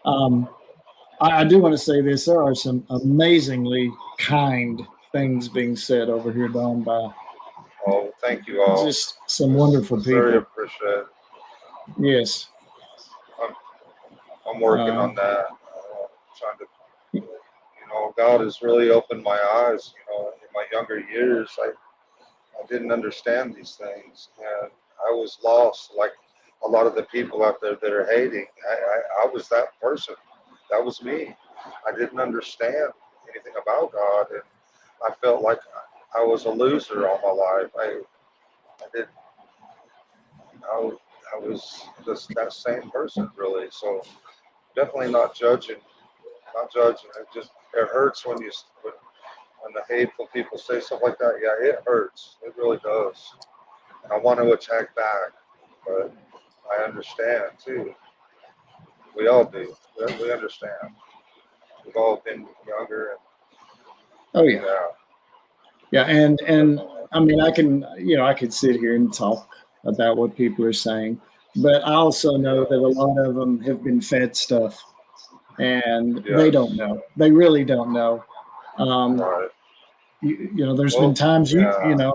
I do want to say this. There are some amazingly kind things being said over here, Don, by. Oh, thank you all. Just some wonderful people. Very appreciate it. Yes. I'm working on that. Trying to, God has really opened my eyes. In my younger years, I didn't understand these things, and I was lost. Like a lot of the people out there that are hating, I was that person. That was me. I didn't understand anything about God, and I felt like I was a loser all my life. I did. I, I was just that same person, really. So definitely not judging. Not judging. It hurts when the hateful people say stuff like that. Yeah, it hurts. It really does. I want to attack back, but I understand too. We all do. We understand. We've all been younger, Oh and yeah. yeah, Yeah, and definitely. I mean, I could sit here and talk about what people are saying, but I also know that a Yes, lot of them have been fed stuff, and they don't yes, know. They really don't know. Um, right. there's been Well, times yeah,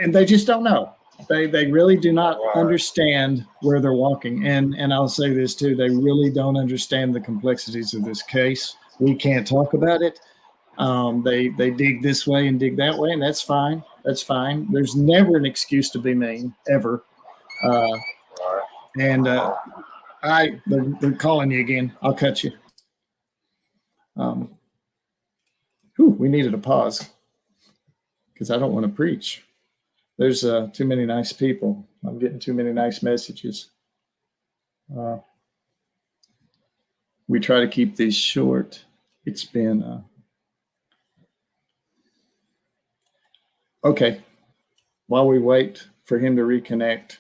and they just don't know. They really do not right, understand where they're walking. And I'll say this too: they really don't understand the complexities of this case. We can't talk about it. They dig this way and dig that way, and that's fine. That's fine. There's never an excuse to be mean ever. Uh, right. and they're calling you again. I'll cut you. Um, we needed a pause because I don't want to preach. There's too many nice people. I'm getting too many nice messages. Uh, we try to keep these short. It's been okay. While we wait for him to reconnect,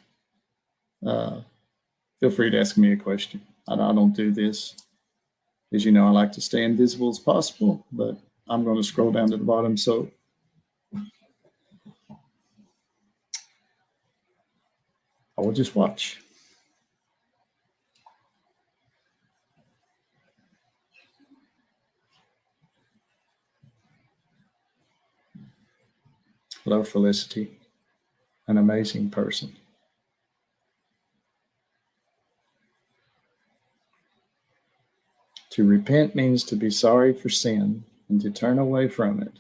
uh, feel free to ask me a question. I don't do this. As you know, I like to stay invisible as possible, but I'm going to scroll down to the bottom. So I will just watch. Hello, Felicity, an amazing person. To repent means to be sorry for sin and to turn away from it.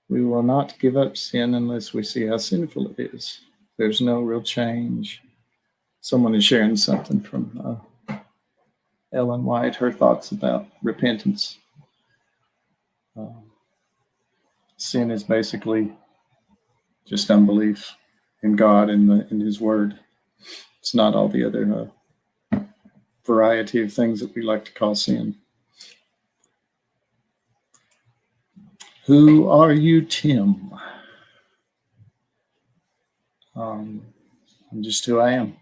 We will not give up sin unless we see how sinful it is. There's no real change. Someone is sharing something from Ellen White, her thoughts about repentance. Um, Sin is basically just unbelief in God and in His Word. It's not all the other variety of things that we like to call sin. Who are you, Tim? I'm just who I am,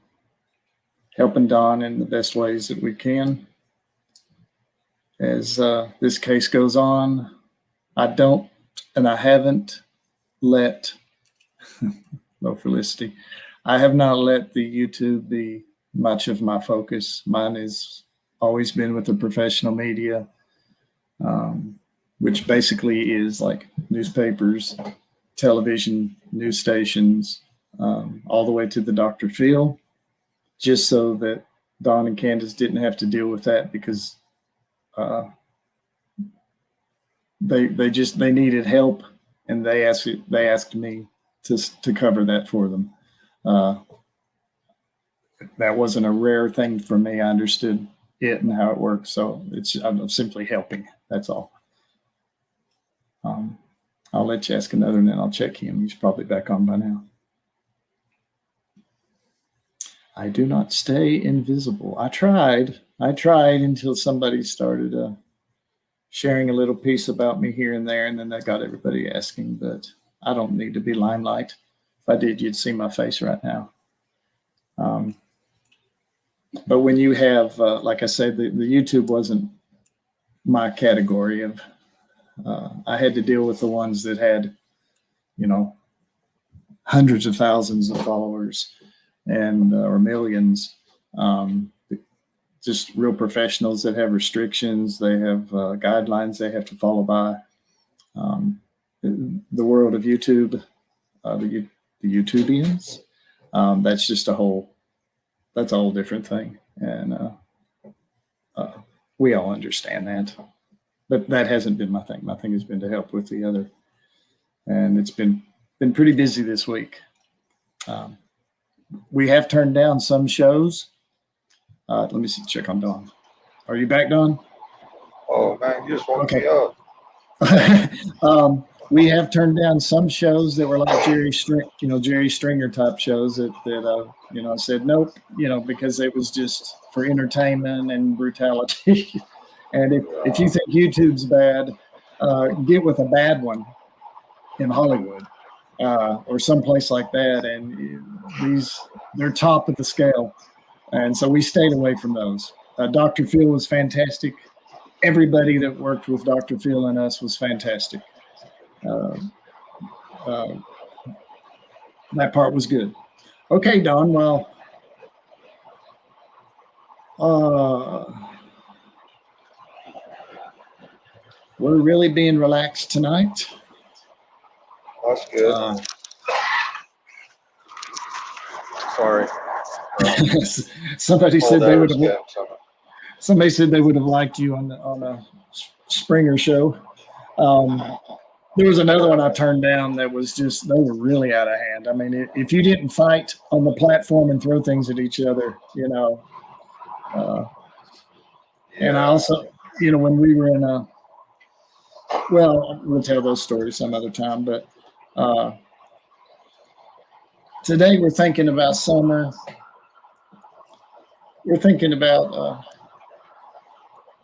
helping Don in the best ways that we can. As this case goes on, I don't and I haven't let, no Felicity, I have not let the YouTube be much of my focus. Mine has always been with the professional media, which basically is like newspapers, television, news stations, all the way to the Dr. Phil, just so that Don and Candace didn't have to deal with that because uh, they needed help and they asked me to cover that for them. Uh, that wasn't a rare thing for me. I understood it and how it works, so I'm simply helping. That's all. I'll let you ask another, and then I'll check him. He's probably back on by now. I do not stay invisible. I tried until somebody started sharing a little piece about me here and there, and then that got everybody asking. But I don't need to be limelight. If I did, you'd see my face right now. But when you have, like I said, the YouTube wasn't my category of. I had to deal with the ones that had, hundreds of thousands of followers and or millions. Just real professionals that have restrictions. They have guidelines they have to follow by. The world of YouTube, the YouTubians, that's just that's a whole different thing. And we all understand that. But that hasn't been my thing. My thing has been to help with the other and it's been pretty busy this week. Um, we have turned down some shows. Let me see. Check on Dawn. Are you back, Dawn? Oh man, you just woke Okay. me up. We have turned down some shows that were like Jerry Stringer type shows that I said nope, because it was just for entertainment and brutality. And if you think YouTube's bad, get with a bad one in Hollywood or someplace like that. And they're top of the scale. And so we stayed away from those. Dr. Phil was fantastic. Everybody that worked with Dr. Phil and us was fantastic. That part was good. Okay, Don. Well, we're really being relaxed tonight. That's good. Sorry. Somebody said they would have. Somebody said they would have liked you on a Springer show. There was another one I turned down that was just, they were really out of hand. I mean, if you didn't fight on the platform and throw things at each other, and I also, when we were in we'll tell those stories some other time, but today we're thinking about summer. We're thinking about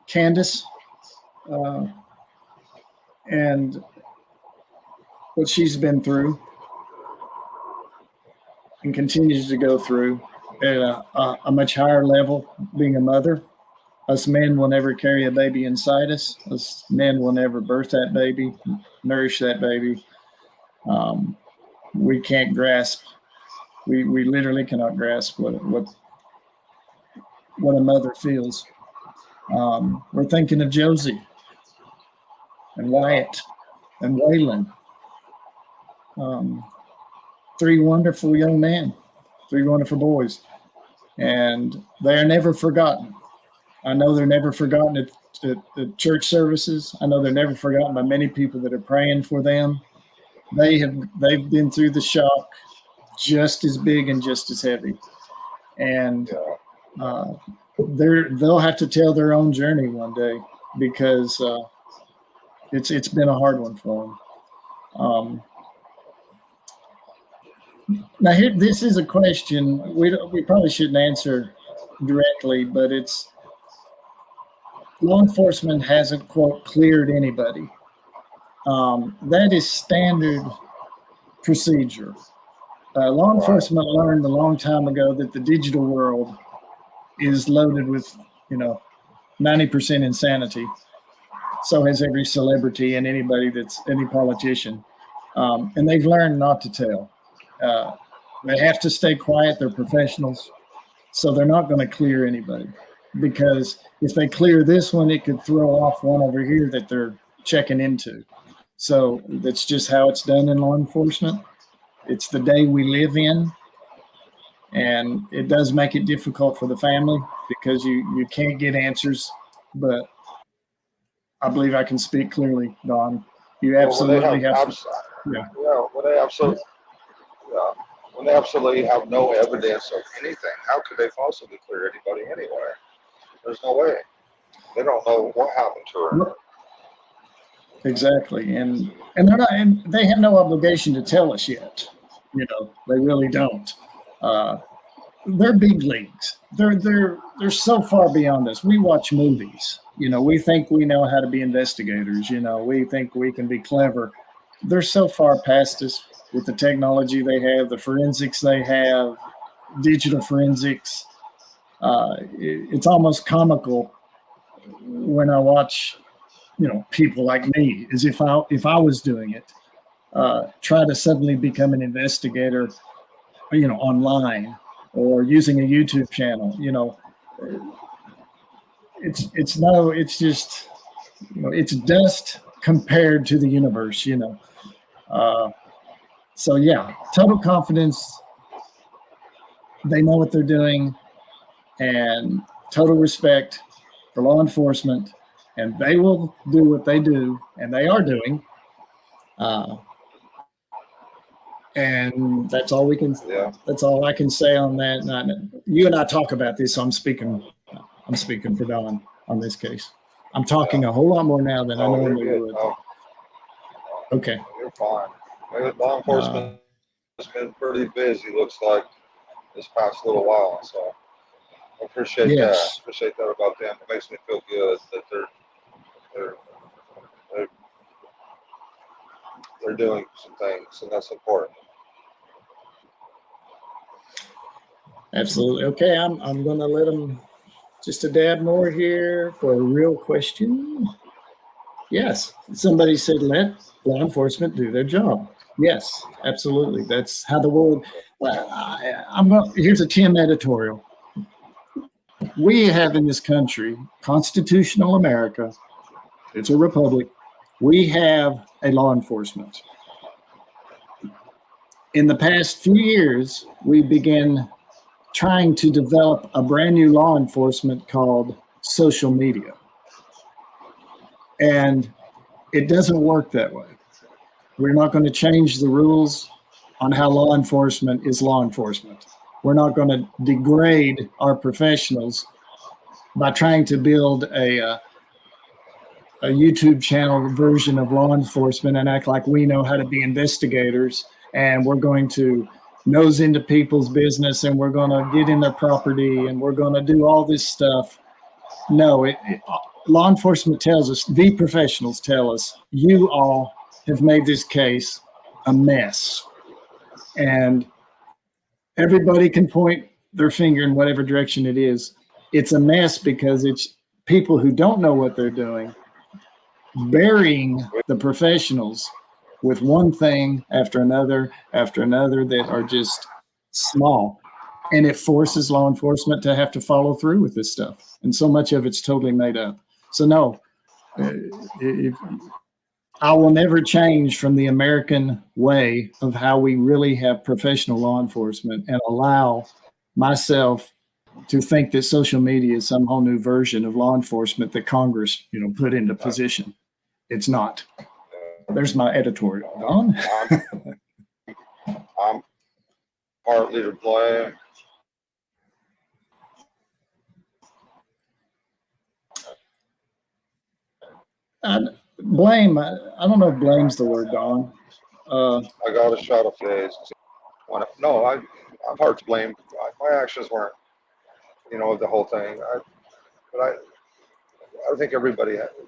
Candace and what she's been through and continues to go through at a much higher level, being a mother. Us men will never carry a baby inside us. Us men will never birth that baby, nourish that baby. We can't grasp. We literally cannot grasp what a mother feels. We're thinking of Josie and Wyatt and Waylon. 3 wonderful young men, 3 wonderful boys, and they're never forgotten. I know they're never forgotten at church services. I know they're never forgotten by many people that are praying for them. They've been through the shock just as big and just as heavy, and they'll have to tell their own journey one day because it's been a hard one for them. Now here, this is a question we probably shouldn't answer directly, but it's law enforcement hasn't, quote, cleared anybody. That is standard procedure. Law enforcement learned a long time ago that the digital world is loaded with, 90% insanity. So has every celebrity and anybody that's any politician. And they've learned not to tell. They have to stay quiet. They're professionals. So they're not going to clear anybody, because if they clear this one, it could throw off one over here that they're checking into. So that's just how it's done in law enforcement. It's the day we live in, and it does make it difficult for the family because you can't get answers. But I believe I can speak clearly, Don. You absolutely have to. When they absolutely have no evidence of anything, how could they possibly clear anybody anywhere? There's no way. They don't know what happened to her. Exactly, and they're not, and they have no obligation to tell us yet. They really don't. They're big leagues. They're so far beyond us. We watch movies. We think we know how to be investigators. We think we can be clever. They're so far past us with the technology they have, the forensics they have, digital forensics. It's almost comical when I watch, people like me, as if I was doing it, try to suddenly become an investigator, online or using a YouTube channel. It's just, it's dust compared to the universe. So yeah, total confidence. They know what they're doing, and total respect for law enforcement, and they will do what they do, and they are doing. And that's all Yeah. that's all I can say on that. You and I talk about this, so I'm speaking for Don on this case. I'm talking a whole lot more now than I Oh, you're normally good. would. Oh, Okay. you're fine. Law enforcement has been pretty busy, looks like, this past little while. So I appreciate that. Yes. Appreciate that about them. It makes me feel good that they're they're doing some things, and that's important. Absolutely. Okay, I'm going to let them just a dab more here for a real question. Yes, somebody said let law enforcement do their job. Yes, absolutely. That's how the world. Well, here's a Tim editorial. We have in this country constitutional America. It's a republic. We have a law enforcement. In the past few years, we began trying to develop a brand new law enforcement called social media. And it doesn't work that way. We're not going to change the rules on how law enforcement is law enforcement. We're not going to degrade our professionals by trying to build a YouTube channel version of law enforcement and act like we know how to be investigators, and we're going to nose into people's business and we're going to get in their property and we're going to do all this stuff. No, law enforcement tells us, the professionals tell us, you all have made this case a mess. And everybody can point their finger in whatever direction it is. It's a mess because it's people who don't know what they're doing, burying the professionals with one thing after another that are just small. And it forces law enforcement to have to follow through with this stuff. And so much of it's totally made up. So no, I will never change from the American way of how we really have professional law enforcement and allow myself to think that social media is some whole new version of law enforcement that Congress, put into position. It's not. There's my editorial. Don? I'm partly to blame. I don't know if blame's the word, Don. I got a shot of days. No, I'm hard to blame. My actions weren't, the whole thing. But I think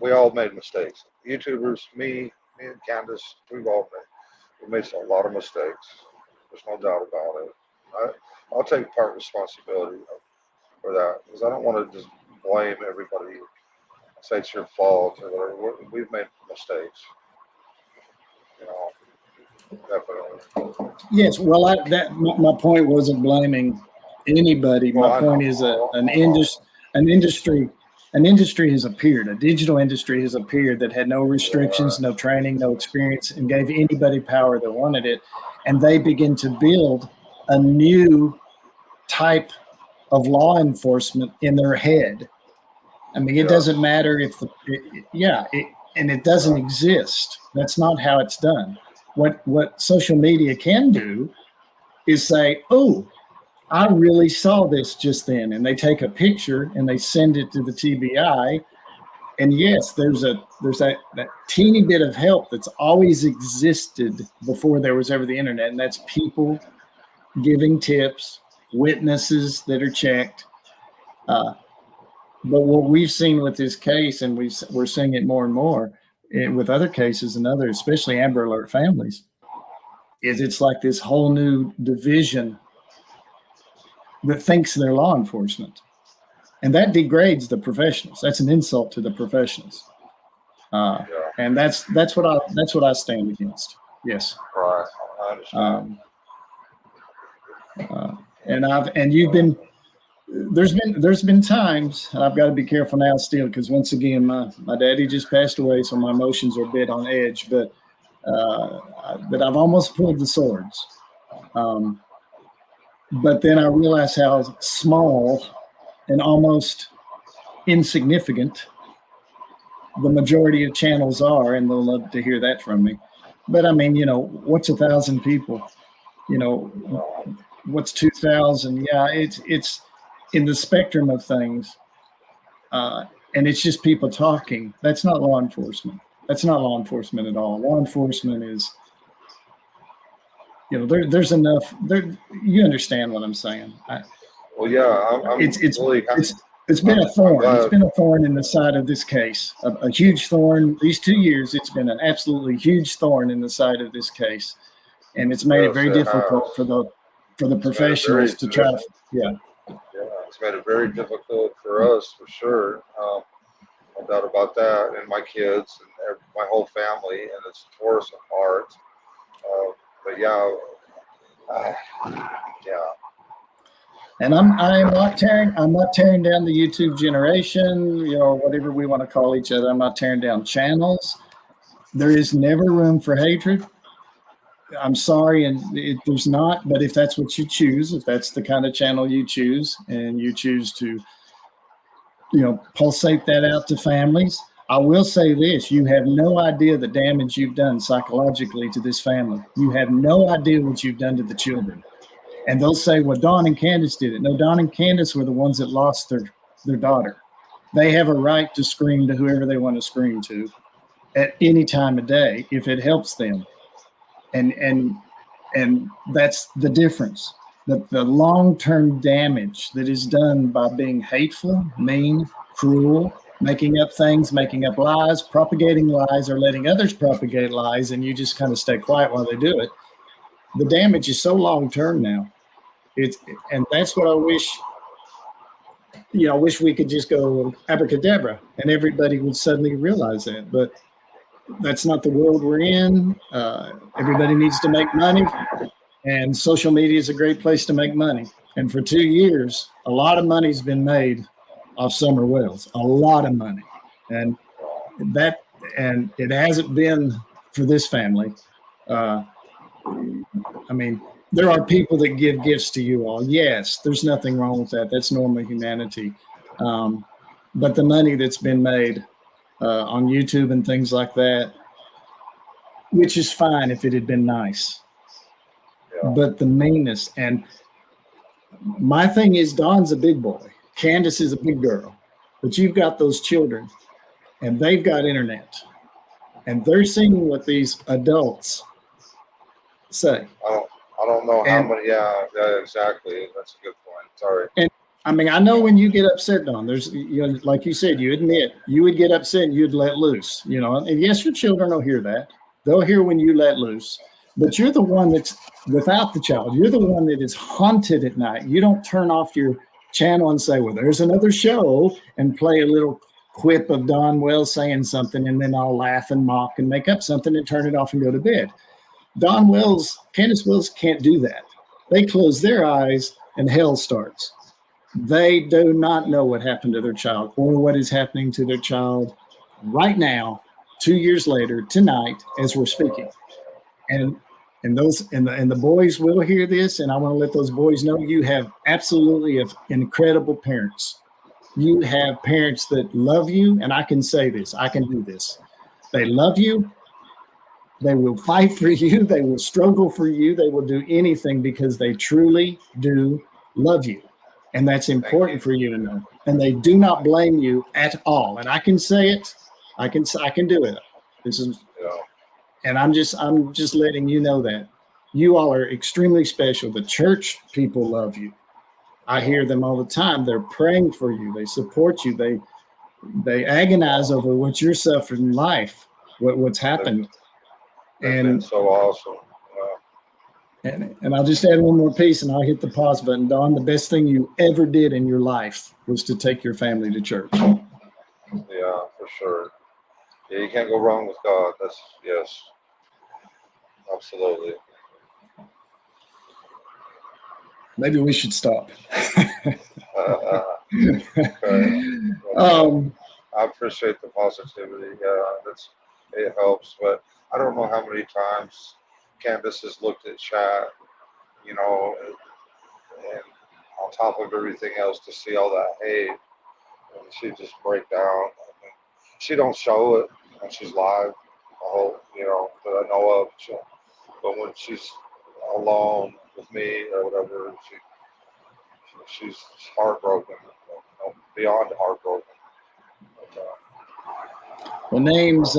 we all made mistakes. YouTubers, me and Candace, we made a lot of mistakes. There's no doubt about it. I'll take part responsibility for that because I don't want to just blame everybody, say it's your fault or whatever. We've made mistakes, definitely. Yes, well, my point wasn't blaming anybody. My point is an industry has appeared. A digital industry has appeared that had no restrictions, no training, no experience, and gave anybody power that wanted it. And they begin to build a new type of law enforcement in their head. I mean, it doesn't matter if and it doesn't exist. That's not how it's done. What social media can do is say, oh, I really saw this just then. And they take a picture and they send it to the TBI. And yes, there's that teeny bit of help that's always existed before there was ever the internet. And that's people giving tips, witnesses that are checked. But what we've seen with this case, and we're seeing it more and more with other cases and others, especially Amber Alert families, is it's like this whole new division that thinks they're law enforcement, and that degrades the professionals. That's an insult to the professionals, and that's what I stand against. Yes, right. I understand. And you've been. There's been times, and I've got to be careful now still, because once again, my daddy just passed away, so my emotions are a bit on edge. But I've almost pulled the swords. But then I realize how small and almost insignificant the majority of channels are, and they'll love to hear that from me. But I mean, what's 1,000 people? you know, what's 2000? Yeah, it's in the spectrum of things, and it's just people talking. That's not law enforcement. That's not law enforcement at all. Law enforcement is, there's enough there. You understand what I'm saying? Well, yeah, I'm It's really, it's been I'm, a I'm thorn. It's glad. been a thorn in the side of this case. A huge thorn. These 2 years, it's been an absolutely huge thorn in the side of this case, and it's made it Yes, very it has. difficult for the It's made it very professionals to try to. Yeah, Yeah, it's made it very difficult for us, for sure. No doubt about that. And my kids and my whole family, and it's tore us apart. But yeah, uh, yeah, and I'm not tearing down the YouTube generation. Whatever we want to call each other. I'm not tearing down channels. There is never room for hatred. I'm sorry, and there's not. But if that's what you choose, if that's the kind of channel you choose, and you choose to, pulsate that out to families, I will say this: you have no idea the damage you've done psychologically to this family. You have no idea what you've done to the children. And they'll say, "Well, Dawn and Candace did it." No, Dawn and Candace were the ones that lost their daughter. They have a right to scream to whoever they want to scream to at any time of day if it helps them. And that's the difference. The long-term damage that is done by being hateful, mean, cruel, making up things, making up lies, propagating lies, or letting others propagate lies, and you just kind of stay quiet while they do it. The damage is so long-term now. And that's what I wish. I wish we could just go abracadabra and everybody would suddenly realize that. But that's not the world we're in. Everybody needs to make money. And social media is a great place to make money. And for 2 years, a lot of money's been made off Summer Wells, a lot of money. And that, and it hasn't been for this family. Uh, I mean, there are people that give gifts to you all. Yes, there's nothing wrong with that. That's normal humanity. Um, but the money that's been made on YouTube and things like that, which is fine if it had been nice, yeah, but the meanness. And my thing is, Don's a big boy, Candace is a big girl, but you've got those children and they've got internet and they're seeing what these adults say. I don't, I don't know how And many. Yeah, yeah, exactly. That's a good point. Sorry. and I mean, I know when you get upset, Don, there's, like you said, you admit you would get upset and you'd let loose, and yes, your children will hear that. They'll hear when you let loose, but you're the one that's without the child. You're the one that is haunted at night. You don't turn off your channel and say, well, there's another show and play a little quip of Don Wells saying something, and then I'll laugh and mock and make up something and turn it off and go to bed. Don Wells, Candace Wells can't do that. They close their eyes and hell starts. They do not know what happened to their child or what is happening to their child right now, 2 years later, tonight, as we're speaking. And the boys will hear this, and I want to let those boys know you have absolutely incredible parents. You have parents that love you, and I can say this, I can do this. They love you. They will fight for you. They will struggle for you. They will do anything because they truly do love you. And that's Thank you. important for you to know. And they do not blame you at all. And I can say it. I can do it. This is, Yeah, and I'm just letting you know that you all are extremely special. The church people love you. I hear them all the time. They're praying for you. They support you. They agonize over what you're suffering in life, what's they've, happened. they've been And so awesome. and I'll just add one more piece and I'll hit the pause button. Don, the best thing you ever did in your life was to take your family to church. Yeah, for sure. Yeah, you can't go wrong with God. That's yes, absolutely. Maybe we should stop. Okay. Well, um, I appreciate the positivity. Yeah, it helps. But I don't know how many times Candace has looked at chat, you know, and on top of everything else to see all that hate, and she just break down. I mean, she don't show it when she's live. The whole, that I know of. But when she's alone with me or whatever. She's heartbroken, beyond heartbroken. But, Well, names,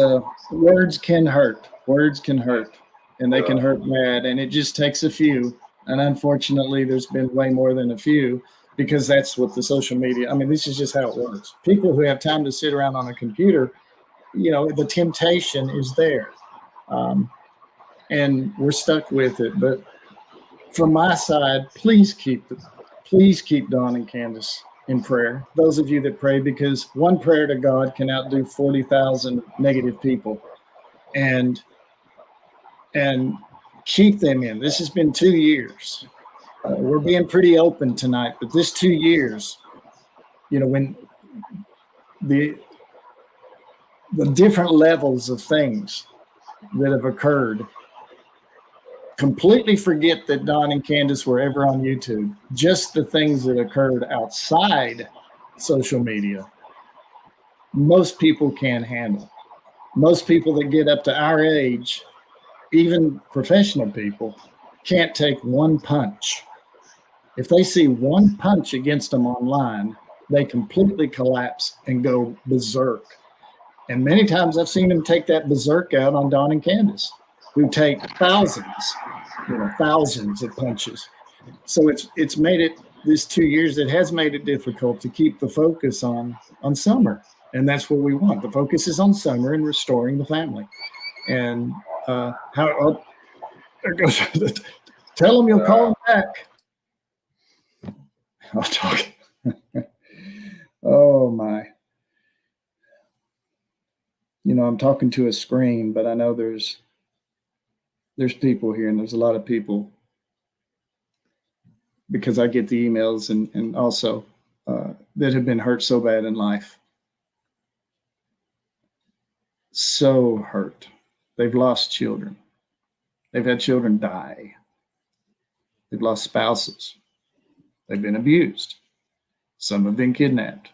words can hurt. Words can hurt, and they can yeah, hurt bad, and it just takes a few. And unfortunately, there's been way more than a few because that's what the social media. I mean, this is just how it works. People who have time to sit around on a computer, the temptation is there, um, and we're stuck with it. But from my side, please keep Dawn and Candace in prayer. Those of you that pray, because one prayer to God can outdo 40,000 negative people, and keep them in. This has been 2 years. We're being pretty open tonight, but this 2 years, when the different levels of things that have occurred, completely forget that Don and Candace were ever on YouTube. Just the things that occurred outside social media, most people can't handle. Most people that get up to our age, even professional people, can't take one punch. If they see one punch against them online, they completely collapse and go berserk. And many times I've seen them take that berserk out on Don and Candace, who take thousands of punches. So it's made it, this 2 years, it has made it difficult to keep the focus on Summer. And that's what we want. The focus is on Summer and restoring the family. And there goes, tell them you'll call them back. I'll talk. Oh my. I'm talking to a screen, but I know there's people here, and there's a lot of people, because I get the emails and also that have been hurt so bad in life. So hurt. They've lost children. They've had children die. They've lost spouses. They've been abused. Some have been kidnapped.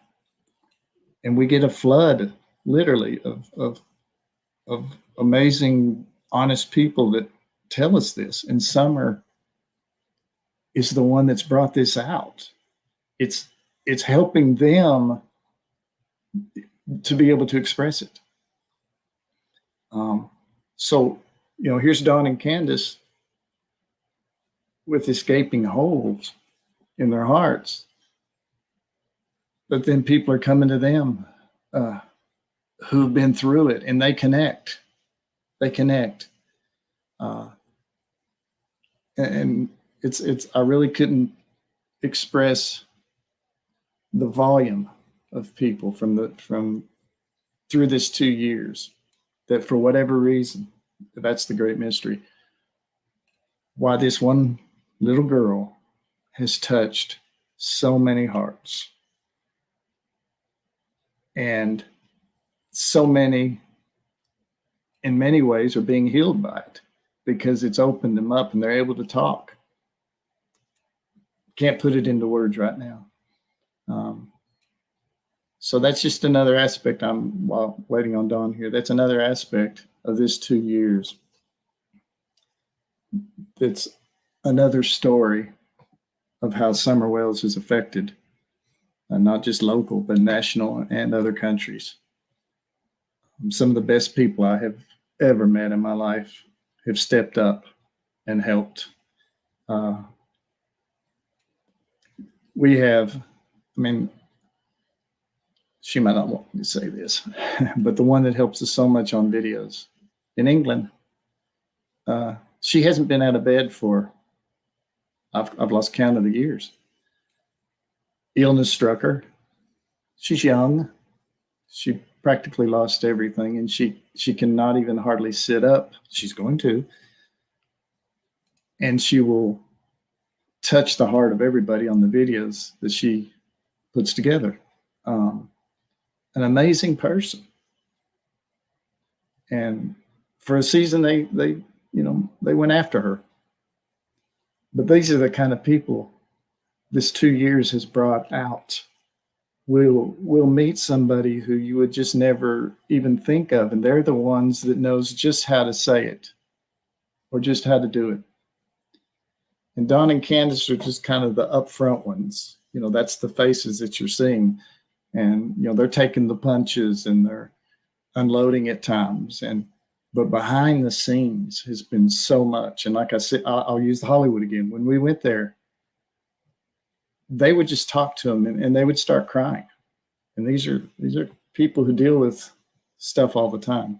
And we get a flood, literally, of amazing, honest people that tell us this. And Summer is the one that's brought this out. It's helping them to be able to express it. So here's Don and Candace with escaping holes in their hearts, but then people are coming to them who've been through it, and they connect. And it's I really couldn't express the volume of people from through this 2 years, that for whatever reason, that's the great mystery, why this one little girl has touched so many hearts, and so many, in many ways, are being healed by it, because it's opened them up and they're able to talk. Can't put it into words right now. So that's just another aspect. While waiting on Dawn here, that's another aspect of this 2 years. It's another story of how Summer Wells is affected, not just local, but national and other countries. Some of the best people I have ever met in my life have stepped up and helped. She might not want me to say this, but the one that helps us so much on videos in England, she hasn't been out of bed for, I've lost count of the years. Illness struck her. She's young. She practically lost everything, and she cannot even hardly sit up. She's going to. And she will touch the heart of everybody on the videos that she puts together. An amazing person. And for a season, they went after her. But these are the kind of people this 2 years has brought out. We'll meet somebody who you would just never even think of, and they're the ones that knows just how to say it or just how to do it. And Don and Candace are just kind of the upfront ones. You know, that's the faces that you're seeing. And, you know, they're taking the punches and they're unloading at times. But behind the scenes has been so much. And like I said, I'll use Hollywood again. When we went there, they would just talk to them and they would start crying. And these are people who deal with stuff all the time.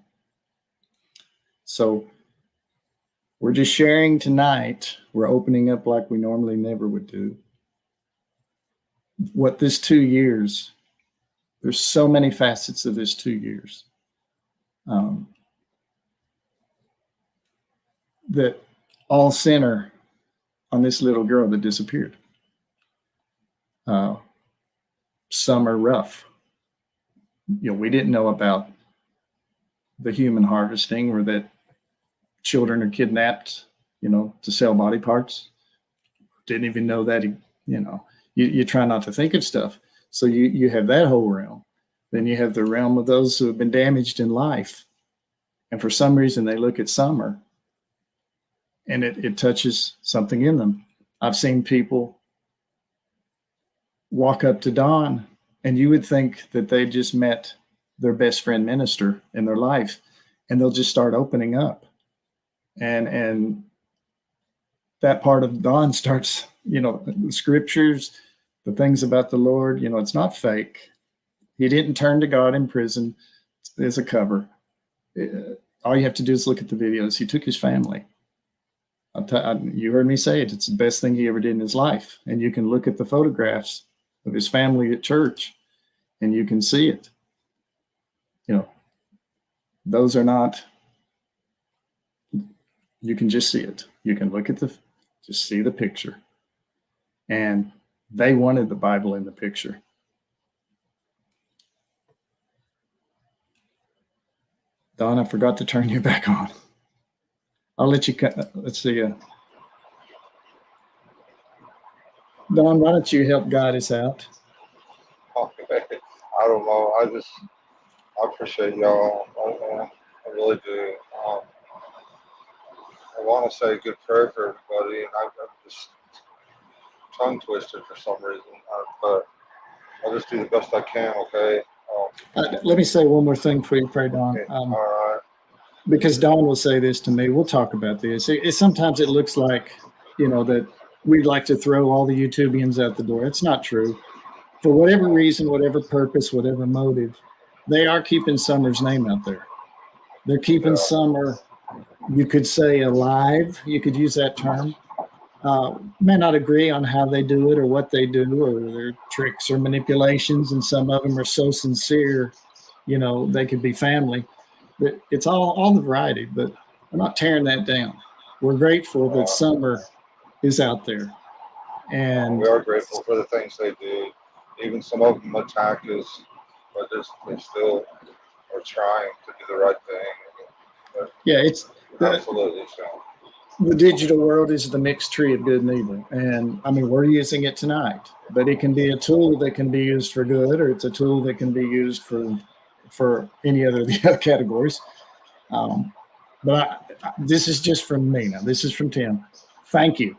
So we're just sharing tonight. We're opening up like we normally never would do. What this 2 years, there's so many facets of this 2 years. That all center on this little girl that disappeared. Some are rough. You know, we didn't know about the human harvesting or that children are kidnapped, you know, to sell body parts. Didn't even know that, you know, you try not to think of stuff. So you have that whole realm. Then you have the realm of those who have been damaged in life. And for some reason, they look at Summer and it touches something in them. I've seen people walk up to Don and you would think that they just met their best friend minister in their life and they'll just start opening up. And that part of Don starts, you know, the scriptures, the things about the Lord, you know, it's not fake. He didn't turn to God in prison as a cover. All you have to do is look at the videos. He took his family. You heard me say it. It's the best thing he ever did in his life. And you can look at the photographs of his family at church and you can see it. You know, those are not, you can just see it. You can look at just see the picture. And they wanted the Bible in the picture. Don, I forgot to turn you back on. I'll let you, let's see. Don, why don't you help guide us out? Okay. I don't know. I appreciate y'all. I really do. I want to say a good prayer for everybody, and I'm just tongue twisted for some reason. But I'll just do the best I can, okay? Let me say one more thing before you pray, Don. Okay. All right. Because Don will say this to me. We'll talk about this. Sometimes it looks like, you know, that we'd like to throw all the YouTubians out the door. It's not true. For whatever reason, whatever purpose, whatever motive, they are keeping Summer's name out there. They're keeping Summer, you could say, alive. You could use that term. May not agree on how they do it or what they do or their tricks or manipulations, and some of them are so sincere, you know, they could be family. But it's all the variety, but we're not tearing that down. We're grateful that Summer is out there. And we are grateful for the things they do. Even some of them attack us, but they still are trying to do the right thing. But yeah, it's absolutely so. The digital world is the mixed tree of good and evil. And I mean, we're using it tonight, but it can be a tool that can be used for good, or it's a tool that can be used for any other of the other categories. But this is just from me now. This is from Tim. Thank you.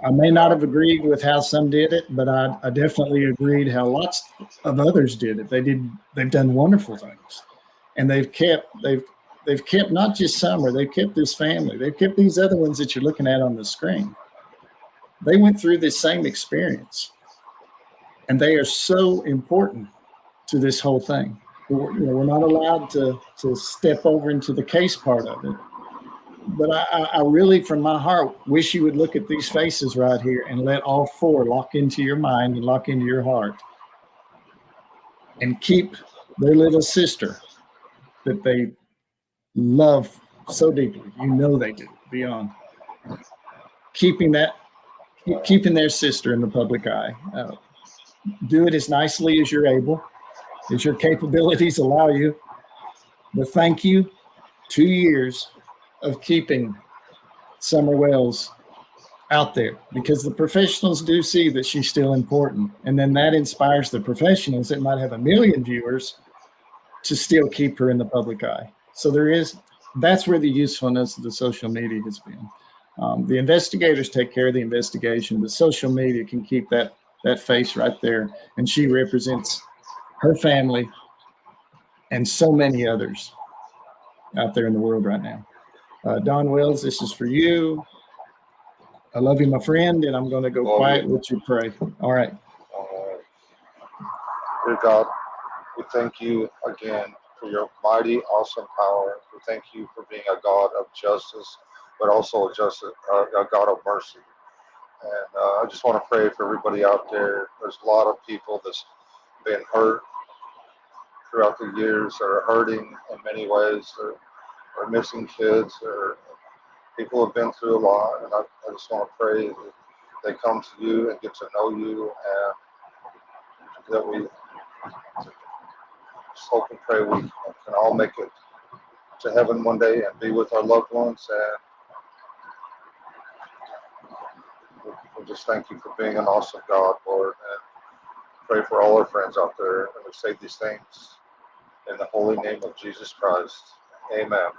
I may not have agreed with how some did it, but I definitely agreed how lots of others did it. They've done wonderful things, and they've kept not just Summer. They've kept this family. They've kept these other ones that you're looking at on the screen. They went through this same experience, and they are so important to this whole thing. We're not allowed to step over into the case part of it. But I really, from my heart, wish you would look at these faces right here and let all four lock into your mind and lock into your heart and keep their little sister that they love so deeply. You know they do, beyond. Keeping their sister in the public eye. Do it as nicely as you're able, as your capabilities allow you. But thank you. 2 years of keeping Summer Wells out there, because the professionals do see that she's still important. And then that inspires the professionals that might have 1 million viewers to still keep her in the public eye. So that's where the usefulness of the social media has been. The investigators take care of the investigation, but social media can keep that face right there. And she represents her family and so many others out there in the world right now. Don Wells, this is for you. I love you, my friend, and I'm going to go Love quiet you. with you pray. All right. Dear God, we thank you again for your mighty, awesome power. We thank you for being a God of justice, but also a God of mercy. And I just want to pray for everybody out there. There's a lot of people that's been hurt throughout the years, that are hurting in many ways, or missing kids, or people have been through a lot. And I just want to pray that they come to you and get to know you, and that we just hope and pray we can all make it to heaven one day and be with our loved ones. And we just thank you for being an awesome God, Lord, and pray for all our friends out there. And we say these things in the holy name of Jesus Christ. Amen.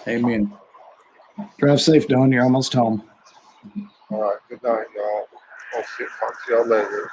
Amen. Drive safe, Don. You're almost home. All right. Good night, y'all. I'll see y'all later.